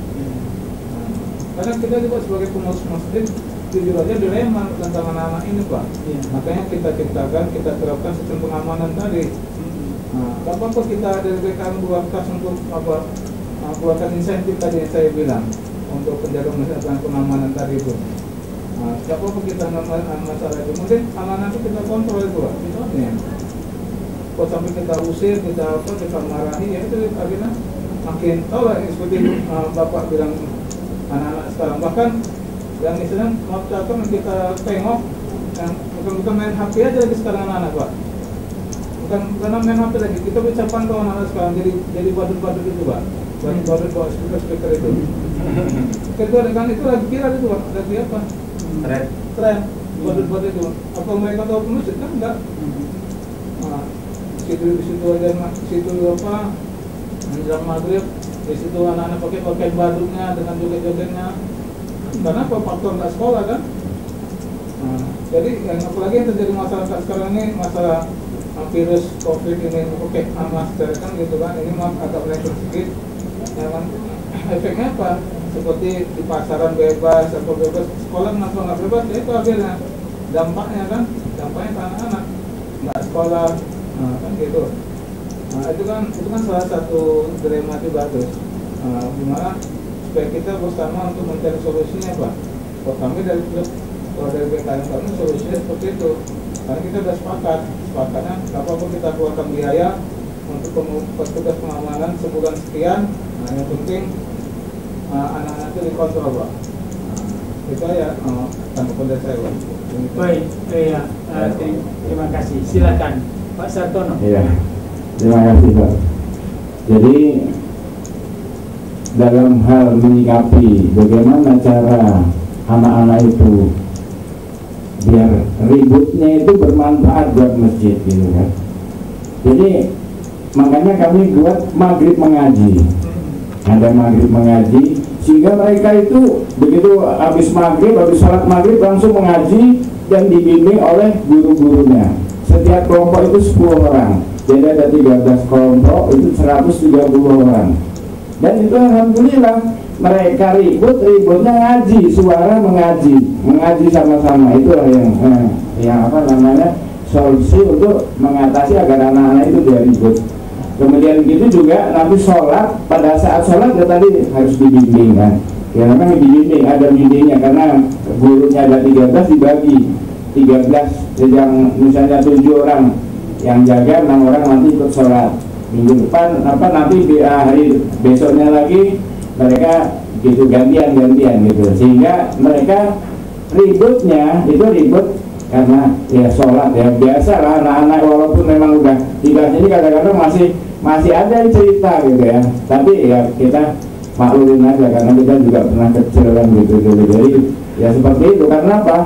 Karena kita juga sebagai pengurus masjid jujur aja dilema tentang anak-anak ini Pak. Makanya kita ciptakan, kita terapkan sistem pengamanan tadi. Nah, apa kita dari BKM buat kas untuk apa? Buatkan insentif tadi yang saya bilang untuk penjaga masyarakat pengamanan tadi itu. Nah, siapa pun kita masalah itu, mungkin anak-anak itu kita kontrol itu Pak. Misalnya, kok sampai kita usir, kita apa, kita marahi, ya itu akhirnya makin tahu lah seperti Bapak bilang anak-anak sekarang. Bahkan yang istilahnya mau kita tengok, bukan main HP aja lagi sekarang anak-anak Pak. Bukan karena main HP lagi, kita bisa pantau anak-anak sekarang jadi badut-badut itu Pak. Badut-badut bawa speaker itu. Kedua dengan itu lagi viral itu Pak, lagi apa? Tren. Badut-badut itu. Apa mereka tahu musik kan enggak? Nah, di situ aja, di situ apa? Menjelang maghrib, di situ anak-anak pakai badutnya dengan joget-jogetnya. Karena apa? Faktor nggak sekolah kan? Nah, jadi yang apalagi yang terjadi masyarakat sekarang ini masalah virus COVID ini oke masker kan gitu kan, ini mah agak melenceng sedikit ya kan, efeknya apa seperti di pasaran bebas atau bebas sekolah kenapa nggak bebas ya itu akhirnya dampaknya kan ke anak-anak nggak sekolah kan gitu. Nah itu kan salah satu dilema juga tuh, gimana supaya kita bersama untuk mencari solusinya Pak. Kalau kami dari BKM kami solusinya seperti itu. Karena kita sudah sepakatnya apa-apa kita keluarkan biaya untuk petugas pengamanan sebulan sekian. Nah yang penting anak-anak itu dikontrol Pak. Itu ya tanggapan dari saya Pak. Baik, ya, terima kasih. Silakan Pak Sartono. Iya, terima kasih Pak. Jadi dalam hal menyikapi bagaimana cara anak-anak itu biar ributnya itu bermanfaat buat masjid gitu kan. Jadi makanya kami buat maghrib mengaji. Ada maghrib mengaji sehingga mereka itu begitu habis maghrib, habis sholat maghrib langsung mengaji dan dibimbing oleh guru-gurunya. Setiap kelompok itu 10 orang. Jadi ada 13 kelompok itu 130 orang. Dan itu alhamdulillah mereka ributnya ngaji, suara mengaji sama-sama. Itulah yang apa namanya solusi untuk mengatasi agar anak-anak itu tidak ribut. Kemudian gitu juga nanti sholat, pada saat sholat ya tadi harus dibimbing kan. Ya memang dibimbing, ada bimbingnya karena gurunya ada 13 dibagi 13 yang misalnya 7 orang yang jaga, 6 orang nanti ikut sholat. Minggu depan nanti di hari besoknya lagi mereka gitu gantian gitu, sehingga mereka ributnya itu ribut karena ya sholat ya biasa lah anak-anak walaupun memang udah tidak ini kadang-kadang masih ada cerita gitu ya, tapi ya kita maklumin aja karena kita juga pernah kecil kan gitu. Jadi ya seperti itu. Karena apa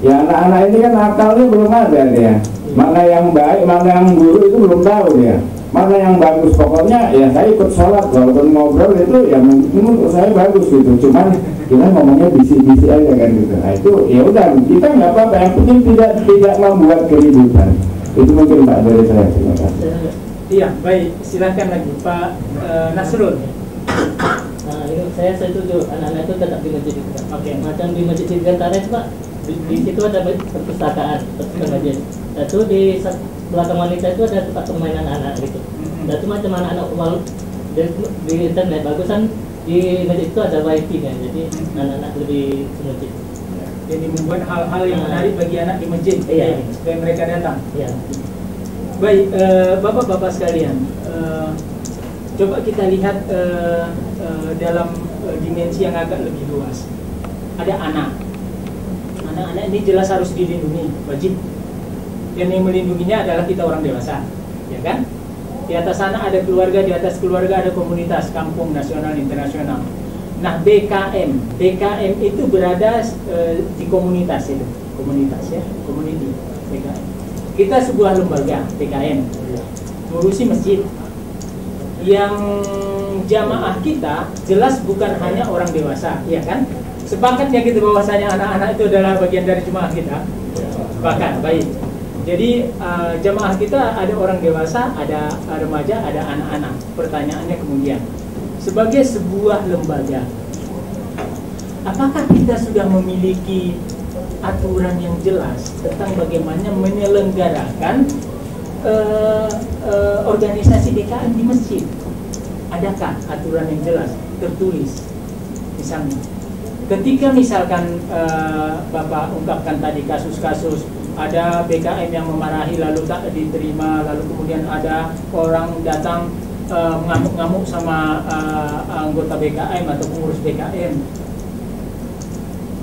ya, anak-anak ini kan akalnya belum ada dia, mana yang baik mana yang buruk itu belum tahu dia, mana yang bagus. Pokoknya ya saya ikut sholat walaupun ngobrol itu ya menurut saya bagus gitu, cuman kita ngomongnya bisik-bisik aja kan gitu. Nah itu ya udah kita nggak apa-apa, yang penting tidak membuat keributan. Itu mungkin Pak dari saya. Terima kasih. Iya baik, silakan lagi Pak Nasrul. Nah ini saya setuju, anak-anak itu tetap di masjid juga. Oke, macam di masjid di Gantares Pak, di situ ada perpustakaan masjid. Itu di belakang wanita itu ada tempat permainan anak gitu. Dan itu macam anak-anak di internet bagusan di masjid itu ada wifi-nya, jadi anak-anak lebih ke masjid. Jadi membuat hal-hal yang menarik bagi anak di masjid, iya. Supaya mereka datang. Iya. Baik, bapak-bapak sekalian, coba kita lihat dalam dimensi yang agak lebih luas. Ada anak-anak ini jelas harus dilindungi, wajib. Dan yang melindunginya adalah kita orang dewasa, ya kan? Di atas sana ada keluarga, di atas keluarga ada komunitas, kampung, nasional, internasional. Nah, BKM itu berada di komunitas itu, komunitas ya, community BKM. Kita sebuah lembaga BKM. ngurusi masjid. Yang jamaah kita jelas bukan hanya orang dewasa, ya kan? Sepakat ya gitu bahwasanya anak-anak itu adalah bagian dari jemaah kita. Sepakat, baik. Jadi jamaah kita ada orang dewasa, ada remaja, ada anak-anak. Pertanyaannya kemudian, sebagai sebuah lembaga, apakah kita sudah memiliki aturan yang jelas tentang bagaimana menyelenggarakan organisasi DKM di masjid? Adakah aturan yang jelas tertulis? Misalnya, ketika misalkan Bapak ungkapkan tadi kasus-kasus ada BKM yang memarahi lalu tak diterima, lalu kemudian ada orang datang ngamuk-ngamuk sama anggota BKM atau pengurus BKM.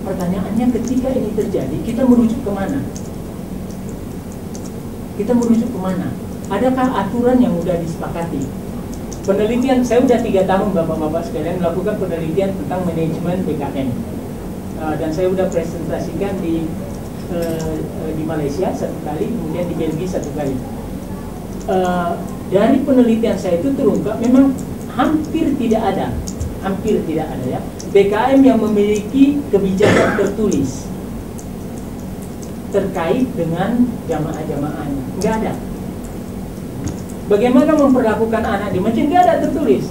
Pertanyaannya, ketika ini terjadi, kita merujuk kemana? Kita merujuk kemana? Adakah aturan yang sudah disepakati? Penelitian, saya sudah 3 tahun Bapak-Bapak sekalian melakukan penelitian tentang manajemen BKM, dan saya sudah presentasikan di Malaysia 1 kali, kemudian di Belgia 1 kali. Dari penelitian saya itu terungkap memang hampir tidak ada ya BKM yang memiliki kebijakan tertulis terkait dengan jamaah-jamaahnya. Nggak ada. Bagaimana memperlakukan anak di masjid, nggak ada tertulis.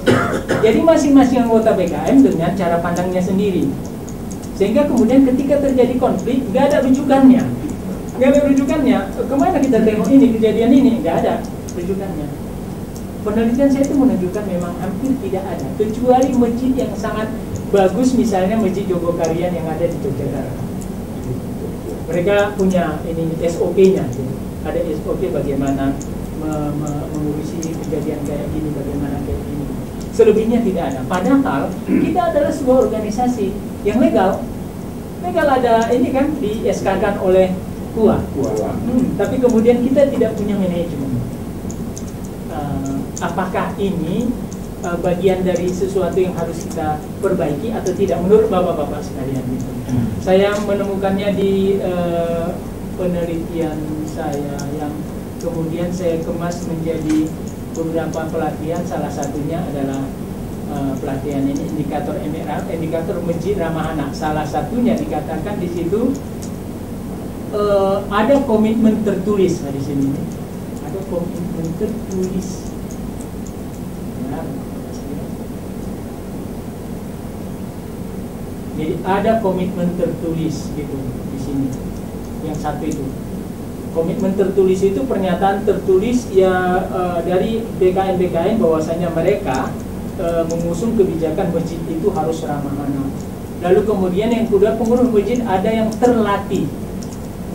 Jadi masing-masing anggota BKM dengan cara pandangnya sendiri. Sehingga kemudian ketika terjadi konflik, nggak ada rujukannya. Nggak ada rujukannya. Kemana kita tengok ini, kejadian ini? Nggak ada rujukannya. Penelitian saya itu menunjukkan memang hampir tidak ada. Kecuali masjid yang sangat bagus, misalnya Masjid Jogokarian yang ada di Yogyakarta. Mereka punya ini SOP-nya, ada SOP bagaimana mengurusi kejadian kayak gini, bagaimana kayak gini. Selebihnya tidak ada. Padahal kita adalah sebuah organisasi yang legal. Legal ada ini kan di SK-kan oleh KUA. Tapi kemudian kita tidak punya manajemen. Apakah ini bagian dari sesuatu yang harus kita perbaiki atau tidak menurut Bapak-Bapak sekalian? Saya menemukannya di penelitian saya yang kemudian saya kemas menjadi beberapa pelatihan. Salah satunya adalah pelatihan ini indikator MRA, indikator masjid ramah anak. Salah satunya dikatakan di situ ada komitmen tertulis. Di sini ada komitmen tertulis. Jadi ada komitmen tertulis gitu di sini. Yang satu itu. Komitmen tertulis itu pernyataan tertulis ya dari BKM bahwasanya mereka mengusung kebijakan masjid itu harus ramah anak. Lalu kemudian yang kedua, pengurus masjid ada yang terlatih.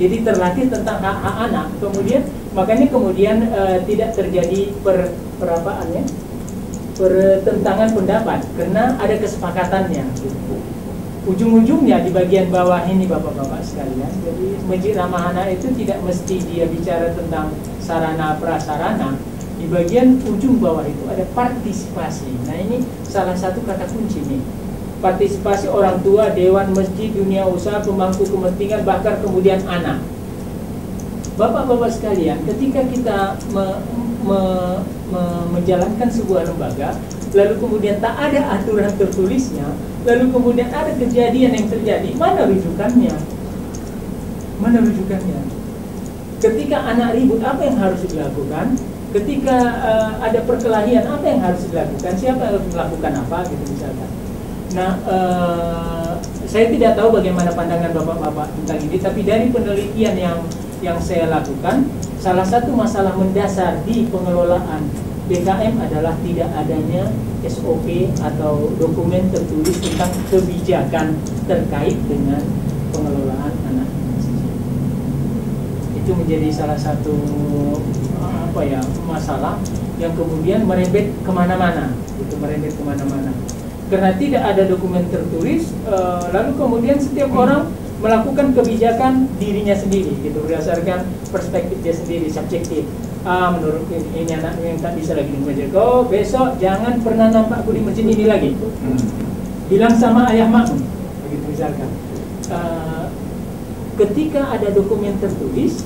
Jadi terlatih tentang hak-hak anak. Kemudian makanya kemudian tidak terjadi pertentangan pendapat karena ada kesepakatannya. Gitu. Ujung-ujungnya di bagian bawah ini Bapak-Bapak sekalian, jadi masjid ramah anak itu tidak mesti dia bicara tentang sarana prasarana. Di bagian ujung bawah itu ada partisipasi. Nah ini salah satu kata kunci nih. Partisipasi orang tua, dewan masjid, dunia usaha, pemangku kepentingan, bahkan kemudian anak. Bapak-bapak sekalian, ketika kita menjalankan sebuah lembaga, lalu kemudian tak ada aturan tertulisnya, lalu kemudian ada kejadian yang terjadi, mana rujukannya? Mana rujukannya? Ketika anak ribut, apa yang harus dilakukan? Ketika ada perkelahian, apa yang harus dilakukan? Siapa yang harus melakukan apa? Gitu misalkan. Nah, saya tidak tahu bagaimana pandangan bapak-bapak tentang ini, tapi dari penelitian yang saya lakukan, salah satu masalah mendasar di pengelolaan BKM adalah tidak adanya SOP atau dokumen tertulis tentang kebijakan terkait dengan pengelolaan anak. Itu menjadi salah satu masalah yang kemudian merembet kemana-mana, karena tidak ada dokumen tertulis, lalu kemudian setiap orang melakukan kebijakan dirinya sendiri, gitu, berdasarkan perspektif dia sendiri, subjektif. Menurut ini anak yang tak bisa lagi di masjid, besok jangan pernah nampak aku di masjid ini lagi. Bilang sama ayah makmu, begitu misalkan. Ketika ada dokumen tertulis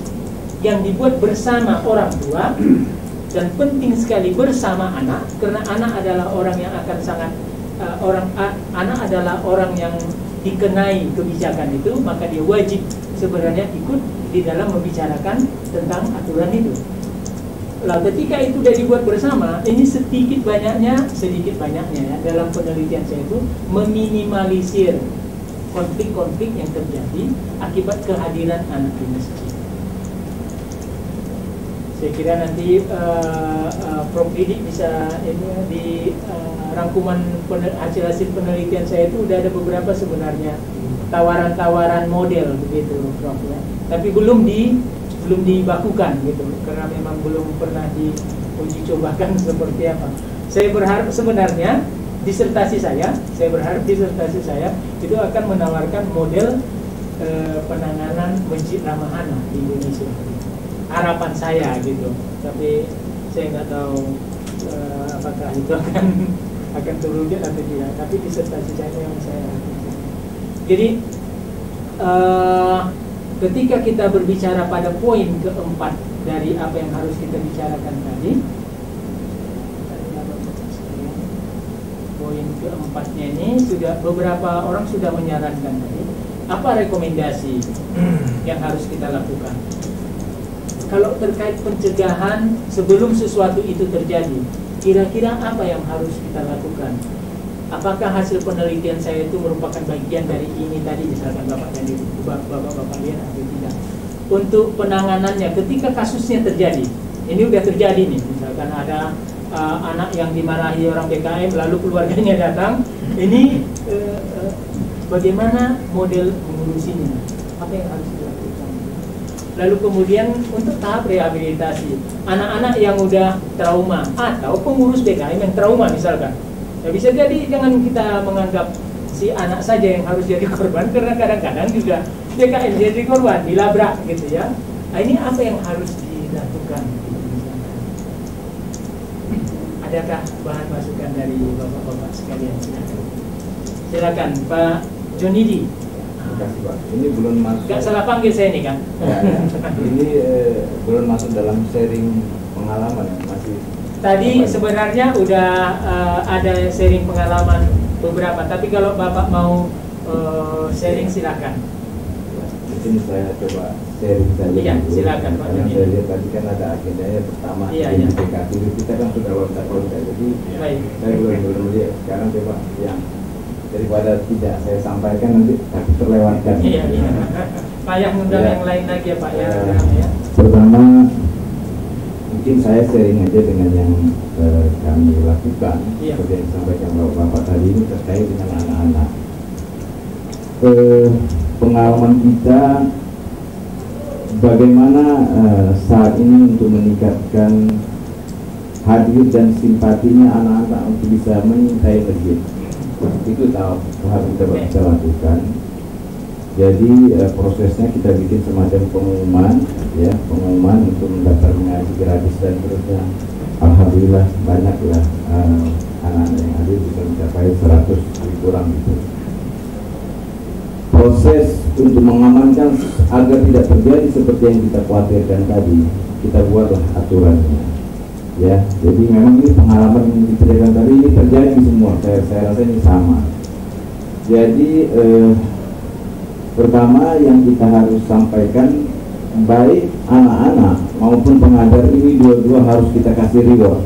yang dibuat bersama orang tua, dan penting sekali bersama anak, karena anak adalah orang yang akan sangat anak adalah orang yang dikenai kebijakan itu, maka dia wajib sebenarnya ikut di dalam membicarakan tentang aturan itu. Lah ketika itu sudah dibuat bersama, ini sedikit banyaknya ya, dalam penelitian saya itu meminimalisir konflik-konflik yang terjadi akibat kehadiran anak di masjid. Saya kira nanti Prof. Didi bisa ini di rangkuman hasil penelitian saya itu udah ada beberapa sebenarnya tawaran-tawaran model begitu, Prof. Ya. Tapi belum dibakukan gitu, karena memang belum pernah diuji cobakan seperti apa. Saya berharap sebenarnya disertasi saya itu akan menawarkan model penanganan masjid ramah anak di Indonesia. Harapan saya gitu, tapi saya nggak tahu apakah itu akan terwujud atau tidak. Tapi disertasi saya yang saya lakukan. Jadi ketika kita berbicara pada poin keempat dari apa yang harus kita bicarakan tadi, poin keempatnya ini sudah beberapa orang sudah menyarankan tadi. Apa rekomendasi yang harus kita lakukan? Kalau terkait pencegahan sebelum sesuatu itu terjadi, kira-kira apa yang harus kita lakukan? Apakah hasil penelitian saya itu merupakan bagian dari ini tadi, misalkan bapak-bapak lihat atau tidak? Untuk penanganannya ketika kasusnya terjadi, ini udah terjadi nih, misalkan ada anak yang dimarahi orang BKM lalu keluarganya datang, ini bagaimana model mengurusinya? Apa yang harus dilakukan? Lalu kemudian untuk tahap rehabilitasi, anak-anak yang udah trauma atau pengurus BKM yang trauma misalkan. Ya bisa jadi jangan kita menganggap si anak saja yang harus jadi korban, karena kadang-kadang juga BKM jadi korban, dilabrak gitu ya. Nah, ini apa yang harus dilakukan? Adakah bahan masukan dari bapak-bapak sekalian? Silakan Pak Jonidi. Terima kasih Pak. Ini belum masuk. Gak salah panggil saya nih kan? Ya, ini belum masuk dalam sharing pengalaman, masih. Tadi sebenarnya udah ada sharing pengalaman beberapa, tapi kalau Bapak mau sharing silakan. Mungkin saya coba sharing saja. Iya, silakan Pak. Karena saya lihat tadi kan ada agendanya pertama identifikasi, kita kan sudah loncat-loncat, jadi saya belum lihat. Sekarang coba yang daripada tidak saya sampaikan nanti takut terlewatkan. Iya. Payah ngundang yang lain lagi ya Pak ya. Pertama mungkin saya sharing aja dengan yang kami lakukan, seperti yang disampaikan Bapak tadi, ini terkait dengan anak-anak. Pengalaman kita bagaimana saat ini untuk meningkatkan hadir dan simpatinya anak-anak untuk bisa menyintai masjid. Itu harus kita bisa lakukan. Jadi prosesnya kita bikin semacam pengumuman untuk mendaftar mengaji gratis dan terusnya. Alhamdulillah banyaklah anak-anak yang hadir, bisa mencapai 100 lebih kurang gitu. Proses untuk mengamankan agar tidak terjadi seperti yang kita khawatirkan tadi, kita buatlah aturannya. Ya, jadi memang ini pengalaman yang diceritakan tadi ini terjadi semua. Saya rasa ini sama. Jadi pertama yang kita harus sampaikan, baik anak-anak maupun pengajar ini dua-dua harus kita kasih reward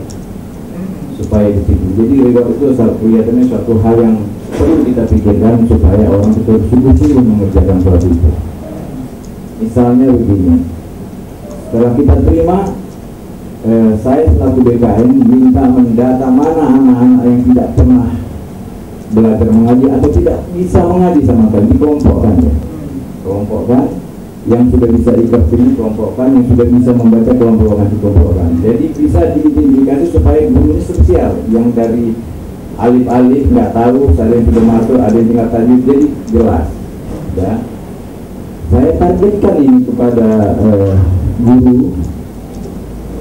supaya di situ. Jadi reward itu kelihatannya suatu hal yang perlu kita pikirkan supaya orang itu sungguh-sungguh mengerjakan suatu itu. Misalnya begini, setelah kita terima, saya selaku BKM minta mendata mana anak-anak yang tidak pernah belajar mengaji atau tidak bisa mengaji sama sekali, dikelompokkan ya. Kelompokkan, yang sudah bisa ikut ini kelompokkan, yang sudah bisa membaca kelompokkan. Jadi bisa diidentifikasi supaya gurunya spesial, yang dari alif-alif nggak tahu, ada yang sudah masuk, ada yang tinggal tajwid, jadi jelas. Ya, saya targetkan ini kepada guru.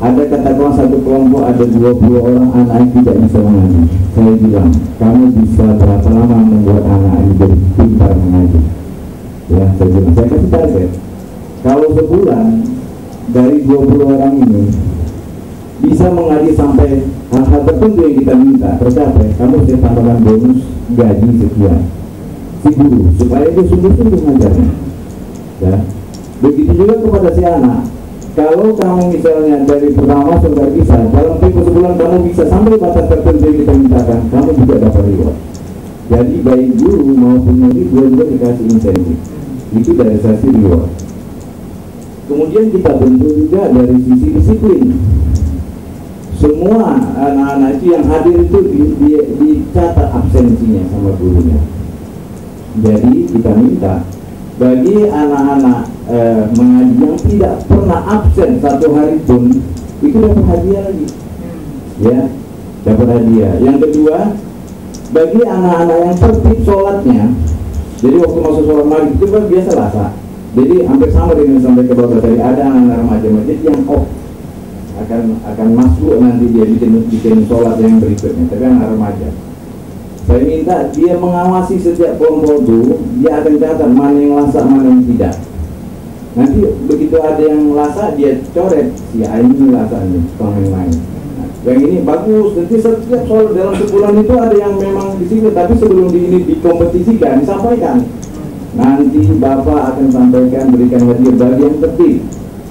Ada katakanlah satu kelompok ada 20 orang anak yang tidak bisa mengaji. Saya bilang, kamu bisa berapa lama membuat anak ini jadi pintar mengaji? Ya, saya bilang, saya kasih target. Kalau sebulan dari 20 orang ini bisa mengaji sampai hal-hal tertentu yang kita minta tercapai, kamu bisa tambahkan bonus gaji sekian si guru supaya dia sungguh-sungguh mengajarnya. Ya, begitu juga kepada si anak. Kalau kamu misalnya dari pertama sudah bisa, dalam tempo sebulan kamu bisa sampai batas tertentu yang kita mintakan, kamu juga dapat reward. Jadi baik guru maupun murid dua-dua dikasih insentif. Itu dari sisi reward. Kemudian kita bentuk juga dari sisi disiplin. Semua anak-anak itu yang hadir itu dicatat absensinya sama gurunya. Jadi kita minta bagi anak-anak mengaji yang tidak pernah absen satu hari pun, itu dapat hadiah lagi. Ya, dapat hadiah. Yang kedua, bagi anak-anak yang tertib sholatnya, jadi waktu masuk sholat maghrib itu kan biasa lasa. Jadi hampir sama dengan sampai ke bawah tadi, ada anak-anak remaja masjid yang akan masuk nanti dia bikin sholat yang berikutnya, tapi anak remaja. Saya minta dia mengawasi setiap kelompok itu, dia akan catat mana yang lasak, mana yang tidak. Nanti begitu ada yang lasak, dia coret, si ini lasaknya, tukang main-main. Nah, yang ini bagus, nanti setiap sholat dalam sebulan itu ada yang memang di sini, tapi sebelum ini dikompetisikan, disampaikan. Nanti Bapak akan sampaikan, berikan hadiah bagi yang tertib,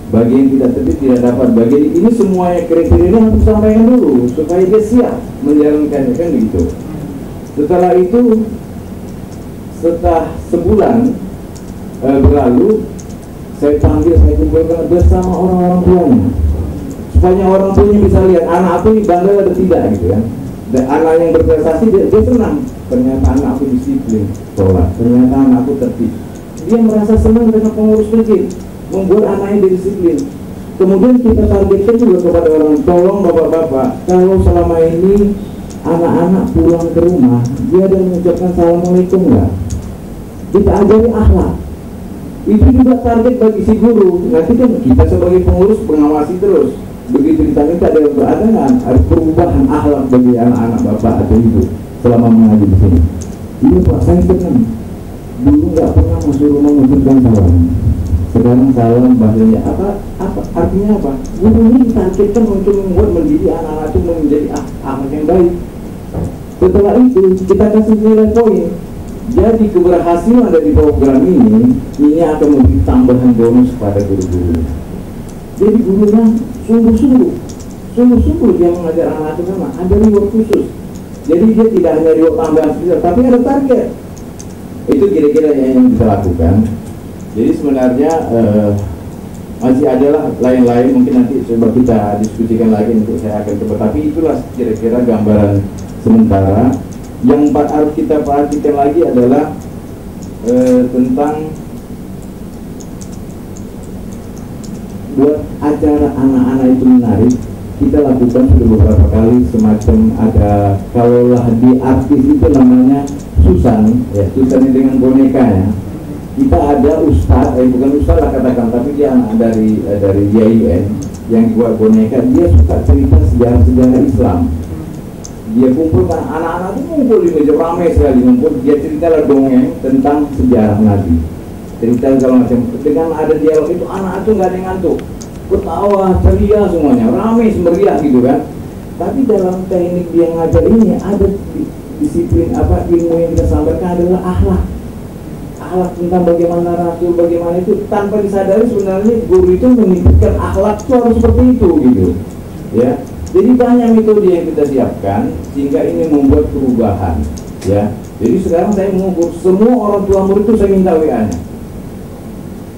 bagi yang tidak tertib tidak dapat. Bagi ini semuanya kriteria harus disampaikan dulu supaya dia siap menjalankannya, kan begitu. Setelah itu, setelah sebulan berlalu, saya panggil, saya kumpulkan bersama orang-orang tuanya, supaya orang tuanya bisa lihat anak aku ini bandel atau tidak gitu kan. Dan anak yang berprestasi dia senang. Ternyata anak aku disiplin sholat, ternyata anak aku tertib. Dia merasa senang dengan pengurus masjid, membuat anaknya disiplin. Kemudian kita targetkan juga kepada orang, tolong bapak-bapak, kalau selama ini anak-anak pulang ke rumah, dia ada mengucapkan assalamualaikum nggak? Kita ajari akhlak. Itu juga target bagi si guru. Nanti kan kita sebagai pengurus mengawasi terus. Begitu ditanya ada nggak ada perubahan akhlak bagi anak-anak bapak atau ibu selama mengaji di sini? Iya Pak, saya senang. Dulu nggak pernah masuk rumah mengucapkan salam. Sekarang salam bahasanya apa artinya apa? Guru ini ditargetkan untuk membuat mendidik anak-anak itu menjadi anak yang baik. Setelah itu kita kasih nilai poin. Jadi keberhasilan dari program ini akan memberi tambahan bonus pada guru-guru. Jadi gurunya sungguh-sungguh dia mengajar anak itu sama, ada reward khusus. Jadi dia tidak hanya reward tambahan saja, tapi ada target. Itu kira-kira yang kita lakukan. Jadi sebenarnya masih adalah lain-lain, mungkin nanti coba kita diskusikan lagi, untuk saya akan coba. Tapi itulah kira-kira gambaran sementara. Yang harus kita perhatikan lagi adalah tentang buat acara anak-anak itu menarik. Kita lakukan sudah beberapa kali semacam ada, kalaulah di artis itu namanya Susan, ya Susan dengan boneka ya. Kita ada ustaz, bukan ustaz lah katakan, tapi dia dari YIN yang buat boneka. Dia suka cerita sejarah-sejarah Islam. Dia kumpulkan anak-anak itu ngumpul di meja, ramai sekali ngumpul. Dia ceritalah dongeng tentang sejarah Nabi, cerita segala macam. Dengan ada dialog itu anak itu nggak ada yang ngantuk, ketawa ceria semuanya, ramai semeriah gitu kan. Tapi dalam teknik dia ngajar ini ada disiplin ilmu yang kita sampaikan adalah akhlak tentang bagaimana Rasul, bagaimana itu, tanpa disadari sebenarnya guru itu menitipkan akhlak itu harus seperti itu gitu ya. Jadi banyak metode yang kita siapkan sehingga ini membuat perubahan ya. Jadi sekarang saya mengukur semua orang tua murid itu, saya minta WA-nya.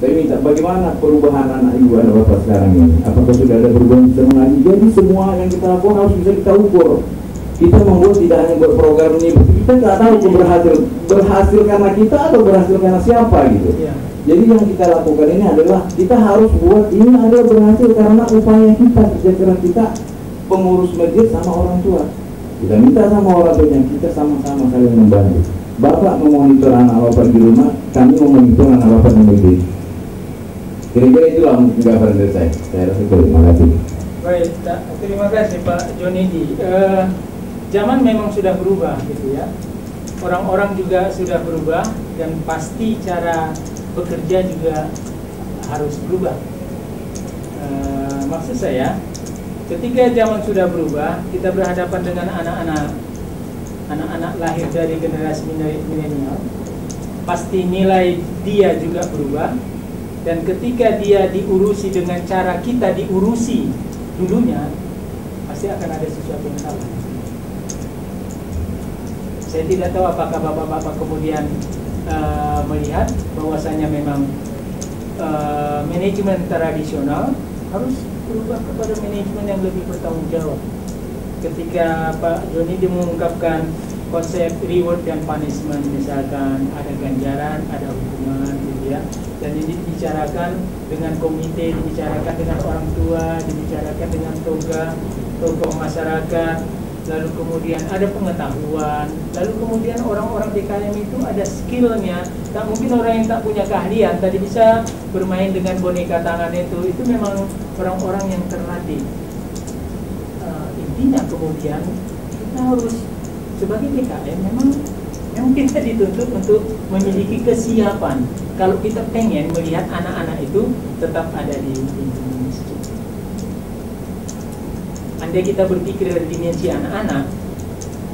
Saya minta bagaimana perubahan anak ibu anak bapak sekarang ini, apakah sudah ada perubahan bisa mengaji. Jadi semua yang kita lakukan harus bisa kita ukur. Kita membuat tidak hanya buat program ini, kita nggak tahu berhasil karena kita atau berhasil karena siapa gitu. Jadi yang kita lakukan ini adalah kita harus buat ini adalah berhasil karena upaya kita, kerja keras kita, pengurus masjid sama orang tua. Kita minta sama orang tuanya, kita sama-sama saling membantu. Bapak memonitor anak bapak di rumah, kami memonitor anak bapak di masjid. Kira-kira itulah mungkin gambaran dari saya. Saya rasa terima kasih. Baik, terima kasih Pak Jonedi. Zaman memang sudah berubah gitu ya. Orang-orang juga sudah berubah dan pasti cara bekerja juga harus berubah. Maksud saya ketika zaman sudah berubah, kita berhadapan dengan anak-anak lahir dari generasi milenial, pasti nilai dia juga berubah. Dan ketika dia diurusi dengan cara kita diurusi dulunya, pasti akan ada sesuatu yang salah. Saya tidak tahu apakah bapak-bapak kemudian melihat bahwasanya memang manajemen tradisional harus berubah kepada manajemen yang lebih bertanggung jawab. Ketika Pak Joni mengungkapkan konsep reward dan punishment, misalkan ada ganjaran, ada hukuman, gitu ya, dan ini dibicarakan dengan komite, dibicarakan dengan orang tua, dibicarakan dengan tokoh masyarakat, lalu kemudian ada pengetahuan, lalu kemudian orang-orang DKM itu ada skillnya. Tak mungkin orang yang tak punya keahlian tadi bisa bermain dengan boneka tangan itu memang orang-orang yang terlatih. Intinya kemudian kita harus sebagai DKM memang kita dituntut untuk memiliki kesiapan. Kalau kita pengen melihat anak-anak itu tetap ada di lingkungan masjid. Andai kita berpikir dari dimensi anak-anak,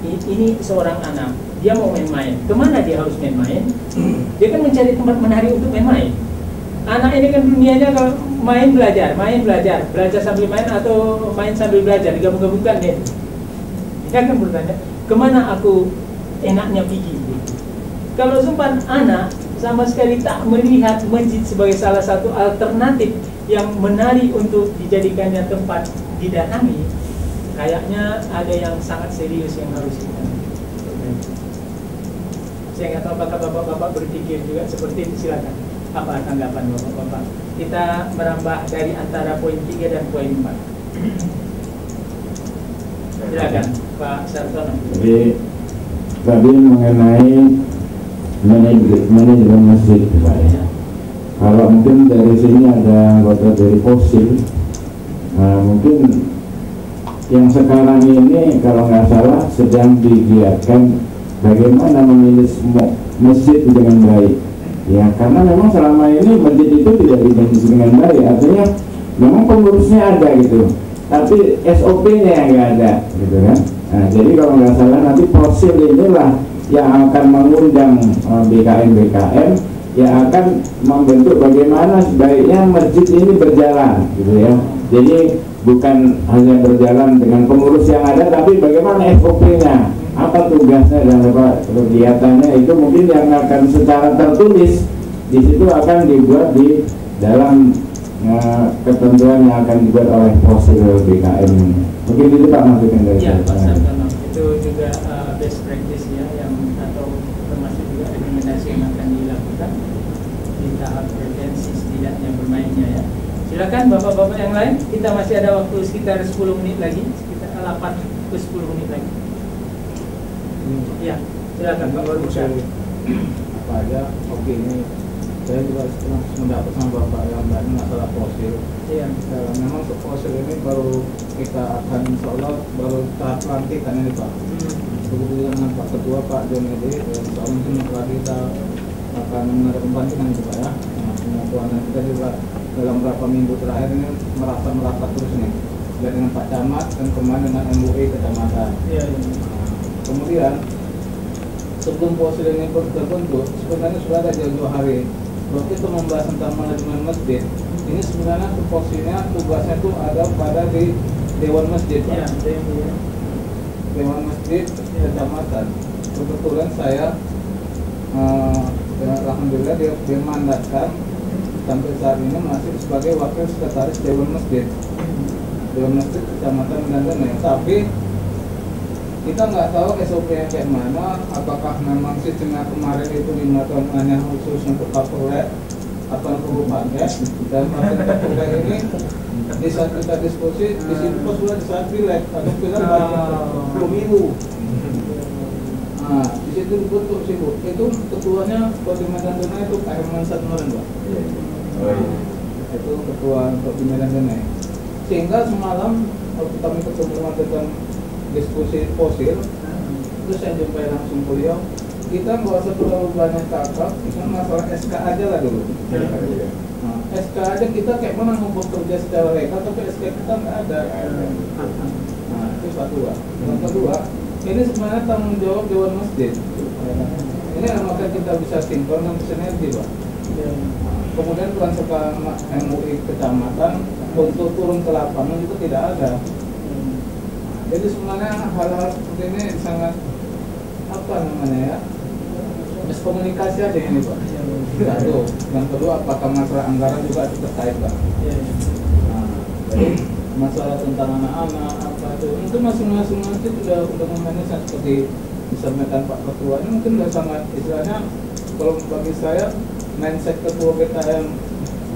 ini seorang anak, dia mau main-main. Kemana dia harus main-main? Dia kan mencari tempat menarik untuk main-main. Anak ini kan dunianya kalau main belajar sambil main atau main sambil belajar, digabung-gabungkan deh. Dia kan bertanya, kemana aku enaknya pergi? Kalau sempat anak sama sekali tak melihat masjid sebagai salah satu alternatif yang menarik untuk dijadikannya tempat didatangi, kayaknya ada yang sangat serius yang harus kita. Saya nggak tahu apakah bapak-bapak berpikir juga seperti itu, silakan. Apa tanggapan bapak-bapak? Kita merambah dari antara poin 3 dan poin 4. Silakan Pak Sartono. Jadi tadi mengenai manajemen masjid, Pak. Kalau mungkin dari sini ada anggota dari Posil, mungkin yang sekarang ini kalau nggak salah sedang digiatkan bagaimana memilih masjid dengan baik. Ya, karena memang selama ini masjid itu tidak dimanage dengan baik, artinya memang pengurusnya ada gitu, tapi SOP-nya yang nggak ada, gitu kan. Nah, jadi kalau nggak salah nanti Posil inilah yang akan mengundang BKM yang akan membentuk bagaimana sebaiknya masjid ini berjalan, gitu ya. Jadi bukan hanya berjalan dengan pengurus yang ada, tapi bagaimana SOP-nya, apa tugasnya dan apa kegiatannya, itu mungkin yang akan secara tertulis di situ akan dibuat di dalam ketentuan yang akan dibuat oleh Posil BKM ini. Mungkin itu Pak masukin dari ya, saya. Itu juga best practice ya, yang atau termasuk juga rekomendasi yang akan dilakukan di tahap prevensi setidaknya bermainnya ya. Silakan bapak-bapak yang lain, kita masih ada waktu sekitar 10 menit lagi, sekitar 8 ke 10 menit lagi. Ya, silakan Pak Warusa. Apa aja? Oke, ini saya juga pernah mendapat sama Bapak yang tadi masalah Posil. Iya. Memang untuk Posil ini baru kita akan insya Allah baru tahap pelantikan ini Pak. Begitu dengan Pak Ketua Pak Joni, insya Allah mungkin lagi kita akan mengadakan pelantikan itu Pak ya. Nah, pengakuan kita juga dalam beberapa minggu terakhir ini merapat terus nih. Dan dengan Pak Camat dan kemarin dengan MUI Kecamatan. Iya. Kemudian sebelum Posil ini terbentuk, sebenarnya sudah ada jauh-jauh hari. Kalau kita membahas tentang manajemen masjid, ini sebenarnya tupoksinya tugasnya itu ada pada di Dewan Masjid, Pak. Ya, Dewan Masjid Kecamatan. Kebetulan saya, alhamdulillah dia mandatkan sampai saat ini masih sebagai wakil sekretaris Dewan Masjid Kecamatan Medan. Tapi kita nggak tahu SOP-nya kayak mana, apakah memang sistemnya kemarin itu 5 tahun hanya khusus untuk Kapolres atau untuk Bupati, dan Kapolres ini di saat kita diskusi di situ pas sudah di saat pileg atau pileg pemilu. Nah, di situ dibentuk sih Bu, itu ketuanya di Medan Denai itu Pak Herman Satnoren Pak. Itu ketua untuk di Medan Denai. Sehingga semalam waktu kami ketemu dengan diskusi Posil, terus saya jumpai langsung beliau, kita nggak usah terlalu banyak cakap, cuma masalah SK aja lah dulu. Nah, SK aja kita kayak mana mau bekerja secara legal, tapi SK kita nggak ada. Nah, itu satu lah. Yang kedua, ini sebenarnya tanggung jawab Dewan Masjid. Ini yang maka kita bisa sinkron dan sinergi, Pak. Kemudian peran serta MUI kecamatan untuk turun ke lapangan itu tidak ada. Jadi sebenarnya hal-hal seperti ini sangat apa namanya ya, miskomunikasi aja ini, Pak. Satu. Yang kedua, apakah masalah anggaran juga terkait, Pak? Nah, jadi masalah tentang anak-anak apa itu mungkin masing-masing nanti sudah memanage seperti disampaikan Pak Ketua ini mungkin sudah sangat istilahnya, kalau bagi saya mindset Ketua BKM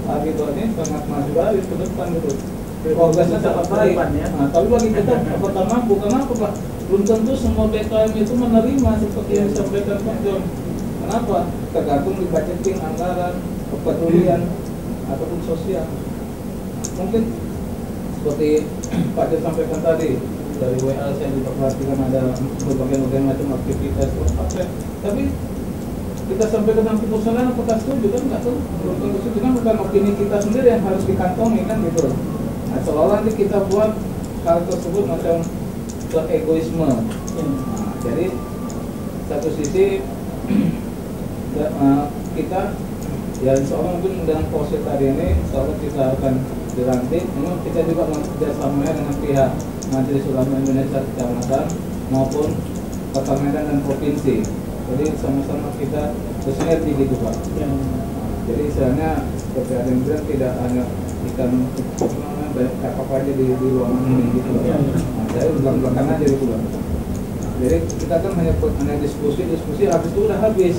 hari ini sangat maju lagi ke depan gitu. Progresnya sangat baik. Nah, tapi bagi kita pertama bukan apa Pak, belum tentu semua BKM itu menerima seperti yang disampaikan Pak John. Kenapa? Tergantung di budgeting, anggaran, kepedulian ataupun sosial. Mungkin seperti Pak John sampaikan tadi, dari WA saya juga perhatikan ada berbagai macam aktivitas tapi kita sampaikan dalam keputusan apakah setuju kan nggak tuh, belum tentu setuju kan, bukan opini kita sendiri yang harus dikantongi kan gitu. Nah, seolah nanti kita buat hal tersebut macam egoisme. Nah, jadi satu sisi kita ya insya Allah mungkin dengan proses hari ini insya Allah kita akan dilantik. Memang kita juga bekerjasama dengan pihak Majelis Ulama Indonesia Kecamatan maupun Kota Medan dan Provinsi. Jadi sama-sama kita bersinergi gitu Pak. Jadi istilahnya seperti ada yang bilang tidak hanya ikan banyak cakap aja di ruangan ini gitu. Nah, saya belakang aja gitu Pak. Jadi kita kan hanya diskusi habis itu udah habis.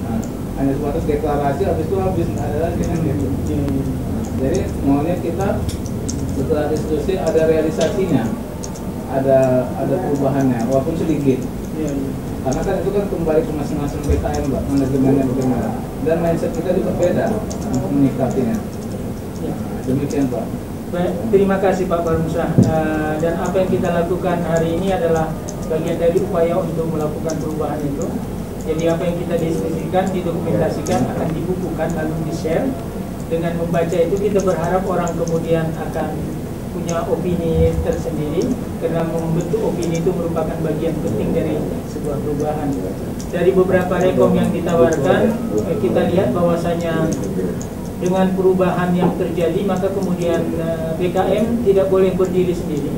Nah, hanya sebatas deklarasi habis itu habis, nggak ada lagi kan gitu. Jadi maunya kita setelah diskusi ada realisasinya, ada perubahannya walaupun sedikit. Karena kan itu kan kembali ke masing-masing BKM Pak, manajemennya bagaimana, dan mindset kita juga beda untuk menyikapinya. Demikian Pak. Baik, terima kasih Pak Barmusa. Dan apa yang kita lakukan hari ini adalah bagian dari upaya untuk melakukan perubahan itu. Jadi apa yang kita diskusikan, didokumentasikan, akan dibukukan lalu di-share. Dengan membaca itu kita berharap orang kemudian akan punya opini tersendiri, karena membentuk opini itu merupakan bagian penting dari sebuah perubahan. Dari beberapa rekom yang ditawarkan, kita lihat bahwasanya dengan perubahan yang terjadi maka kemudian BKM tidak boleh berdiri sendiri.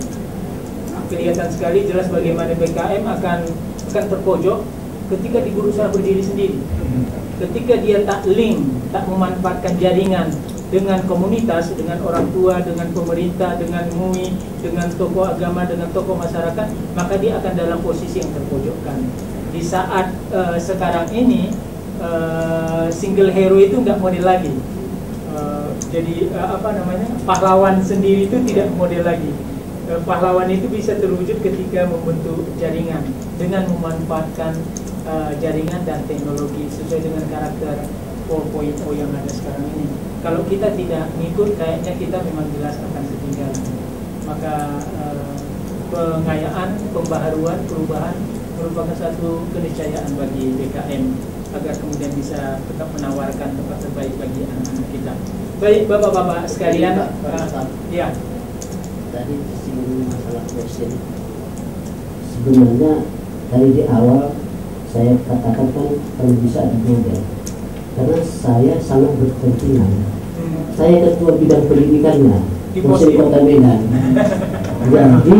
Kelihatan sekali jelas bagaimana BKM akan terpojok ketika berusaha berdiri sendiri. Ketika dia tak link, tak memanfaatkan jaringan dengan komunitas, dengan orang tua, dengan pemerintah, dengan MUI, dengan tokoh agama, dengan tokoh masyarakat, maka dia akan dalam posisi yang terpojokkan. Di saat sekarang ini single hero itu nggak model lagi. Jadi pahlawan sendiri itu tidak model lagi. Pahlawan itu bisa terwujud ketika membentuk jaringan dengan memanfaatkan jaringan dan teknologi sesuai dengan karakter 4.0 yang ada sekarang ini. Kalau kita tidak ngikut, kayaknya kita memang jelas akan ketinggalan. Maka pengayaan, pembaharuan, perubahan merupakan satu keniscayaan bagi BKM agar kemudian bisa tetap menawarkan tempat terbaik bagi anak-anak kita. Baik Bapak-bapak sekalian, ya. Tadi disinggung masalah passion. Sebenarnya dari di awal saya katakan kan kalau bisa ada model, karena saya sangat berkepentingan. Saya ketua bidang pendidikannya Muslim Kota Medan. Jadi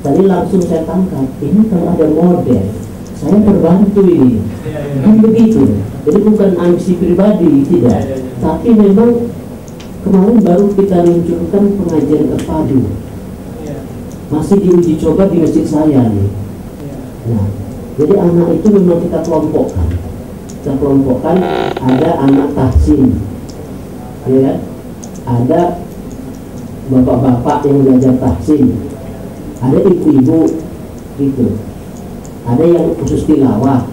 tadi langsung saya tangkap, ini kalau ada model saya terbantu ini, kan begitu. Jadi bukan ambisi pribadi, tidak, tapi memang kemarin baru kita luncurkan pengajian terpadu, masih diuji coba di masjid saya nih. Nah, jadi anak itu memang kita kelompokkan. Kita kelompokkan, ada anak tahsin, ya kan? Ada bapak-bapak yang belajar tahsin, ada ibu-ibu gitu, ada yang khusus tilawah.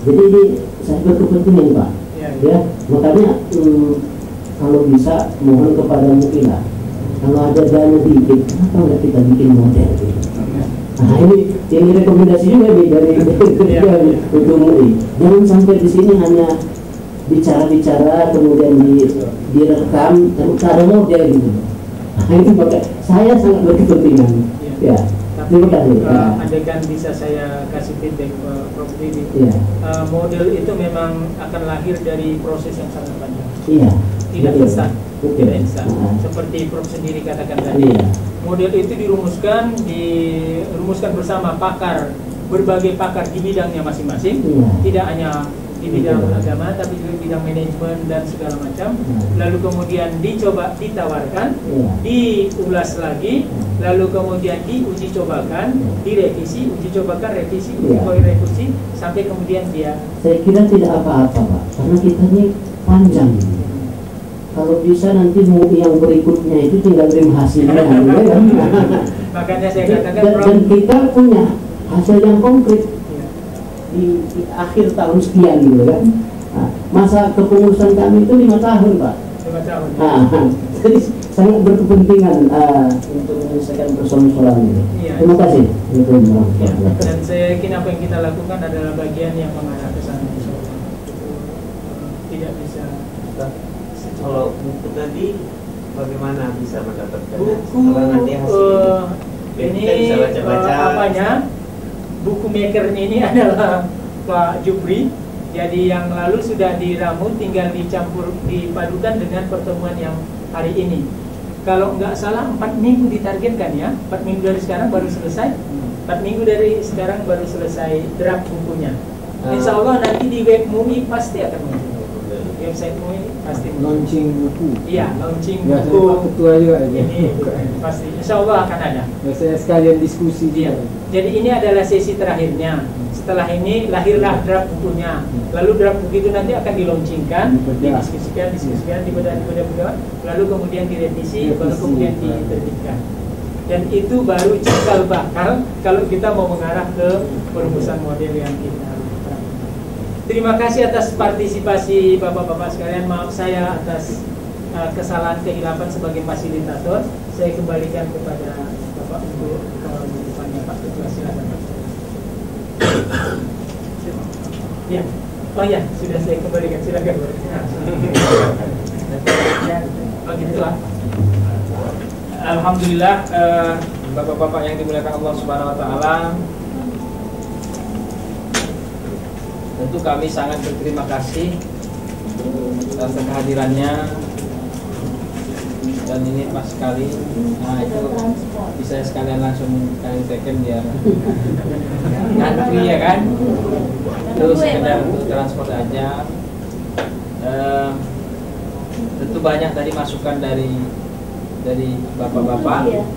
Jadi ini saya berkepentingan Pak, ya makanya kalau bisa mohon kepada MUI lah, Kalau ada dana dikit, kenapa nggak kita bikin model gitu? Nah ini rekomendasi juga nih dari untuk MUI. Jangan sampai di sini hanya bicara-bicara kemudian direkam tanpa ada model gitu. Nah itu maka saya sangat berkepentingan. Ya. Terima kasih. Andaikan bisa saya kasih feedback Prof. Didi. Model itu memang akan lahir dari proses yang sangat panjang. Iya. Tidak instan. Tidak instan. Seperti Prof sendiri katakan tadi. Model itu dirumuskan bersama pakar, berbagai pakar di bidangnya masing-masing. Tidak hanya di bidang agama, tapi juga bidang manajemen dan segala macam. Lalu kemudian dicoba, ditawarkan, diulas lagi, lalu kemudian diuji cobakan, direvisi, uji cobakan, revisi, revisi, sampai kemudian dia. Saya kira tidak apa-apa, Pak, karena kita ini panjang. Kalau bisa nanti yang berikutnya itu tinggal terima hasilnya. Makanya saya katakan dan kita punya hasil yang konkret di akhir tahun sekian gitu kan. Nah, masa kepengurusan kami itu 5 tahun, Pak. 5 tahun. Jadi sangat berkepentingan untuk menyelesaikan persoalan ini. Terima kasih. Dan saya yakin apa yang kita lakukan adalah bagian yang mengarah ke sana. Tidak bisa. Kalau buku tadi bagaimana bisa mendapatkan buku? Nanti Ini bisa baca-baca. Apanya? Buku makernya ini adalah Pak Jufri. Jadi yang lalu sudah diramu, tinggal dicampur, dipadukan dengan pertemuan yang hari ini. Kalau nggak salah 4 minggu ditargetkan ya. 4 minggu dari sekarang baru selesai. 4 minggu dari sekarang baru selesai draft bukunya. Insya Allah nanti di web MUI pasti akan muncul. Website MUI pasti launching buku. Iya, launching buku. Pak Ketua juga ini pasti. Insya Allah akan ada. Biasanya sekalian diskusi dia. Jadi ini adalah sesi terakhirnya. Setelah ini lahirlah draft bukunya. Lalu draft buku itu nanti akan dilaunchingkan, didiskusikan, dibedah. Lalu kemudian direvisi, baru kemudian diterbitkan. Dan itu baru cikal bakal kalau kita mau mengarah ke perumusan model yang kita. Terima kasih atas partisipasi Bapak-bapak sekalian. Maaf saya atas kesalahan kehilapan sebagai fasilitator. Saya kembalikan kepada Bapak untuk pengumumannya Pak Ketua, silakan Pak. Ya, oh ya sudah saya kembalikan, silakan. Oh gitu lah. Alhamdulillah, Bapak-bapak yang dimuliakan Allah Subhanahu Wa Taala. Tentu kami sangat berterima kasih atas kehadirannya, dan ini pas sekali. Nah itu bisa sekalian langsung kalian teken biar ngantri ya kan, terus sekedar untuk transport aja. Tentu banyak tadi masukan dari bapak-bapak.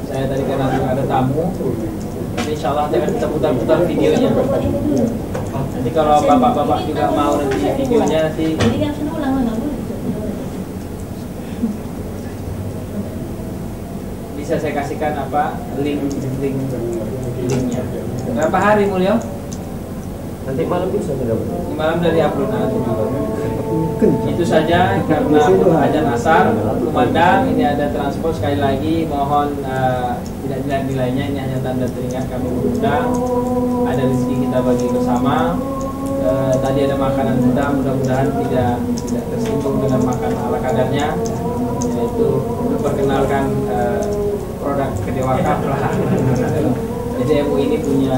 Saya tadi karena ada tamu, tapi insya Allah akan kita putar-putar videonya. Nanti kalau bapak-bapak juga mau nanti videonya nanti bisa saya kasihkan linknya. Berapa hari Mulyo? Nanti malam bisa sudah. Malam dari upload nanti juga. Itu saja karena azan asar kumandang, ini ada transport. Sekali lagi mohon tidak dilihat nilainya, ini hanya tanda teringat kami mengundang. Ada rezeki kita bagi bersama. Tadi ada makanan kita, mudah-mudahan tidak tersinggung dengan makan ala kadarnya, yaitu memperkenalkan produk Kedai Wakaf lah. Jadi MUI ini punya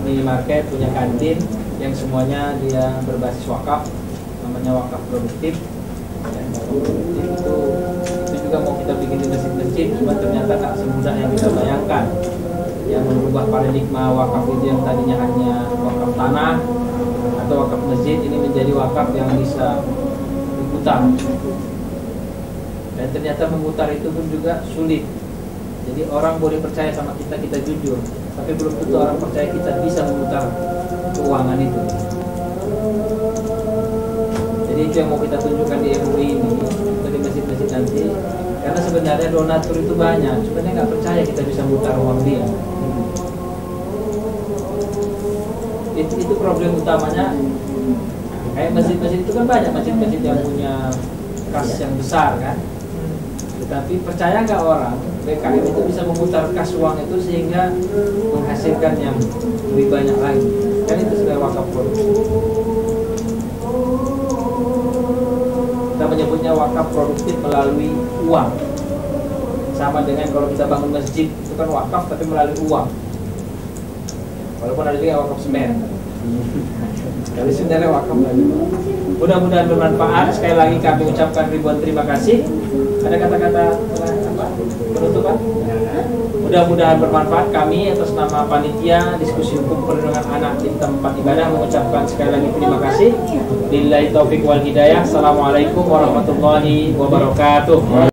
minimarket, punya kantin yang semuanya dia berbasis wakaf, namanya wakaf produktif. Itu juga mau kita bikin di masjid-masjid, cuma ternyata tak semudah yang kita bayangkan. Yang merubah paradigma wakaf itu yang tadinya hanya wakaf tanah atau wakaf masjid, ini menjadi wakaf yang bisa diputar. Dan ternyata memutar itu pun juga sulit. Jadi orang boleh percaya sama kita, kita jujur, tapi belum tentu orang percaya kita bisa memutar keuangan itu. Jadi itu yang mau kita tunjukkan di MUI ini, di masjid-masjid nanti. Karena sebenarnya donatur itu banyak, cuma dia nggak percaya kita bisa memutar uang dia. Itu problem utamanya. Kayak masjid-masjid itu kan banyak masjid-masjid yang punya kas yang besar kan. Tetapi percaya nggak orang, BKM itu bisa memutar kas uang itu sehingga menghasilkan yang lebih banyak lagi. Kan itu sebenarnya wakaf produktif. Kita menyebutnya wakaf produktif melalui uang. Sama dengan kalau kita bangun masjid, itu kan wakaf tapi melalui uang. Walaupun ada juga wakaf semen. Tapi sebenarnya wakaf melalui uang. Mudah-mudahan bermanfaat. Sekali lagi kami ucapkan ribuan terima kasih. Ada kata-kata penutupan? Mudah-mudahan bermanfaat. Kami atas nama panitia diskusi hukum perlindungan anak di tempat ibadah mengucapkan sekali lagi terima kasih. Billahi taufik wal hidayah. Assalamualaikum warahmatullahi wabarakatuh.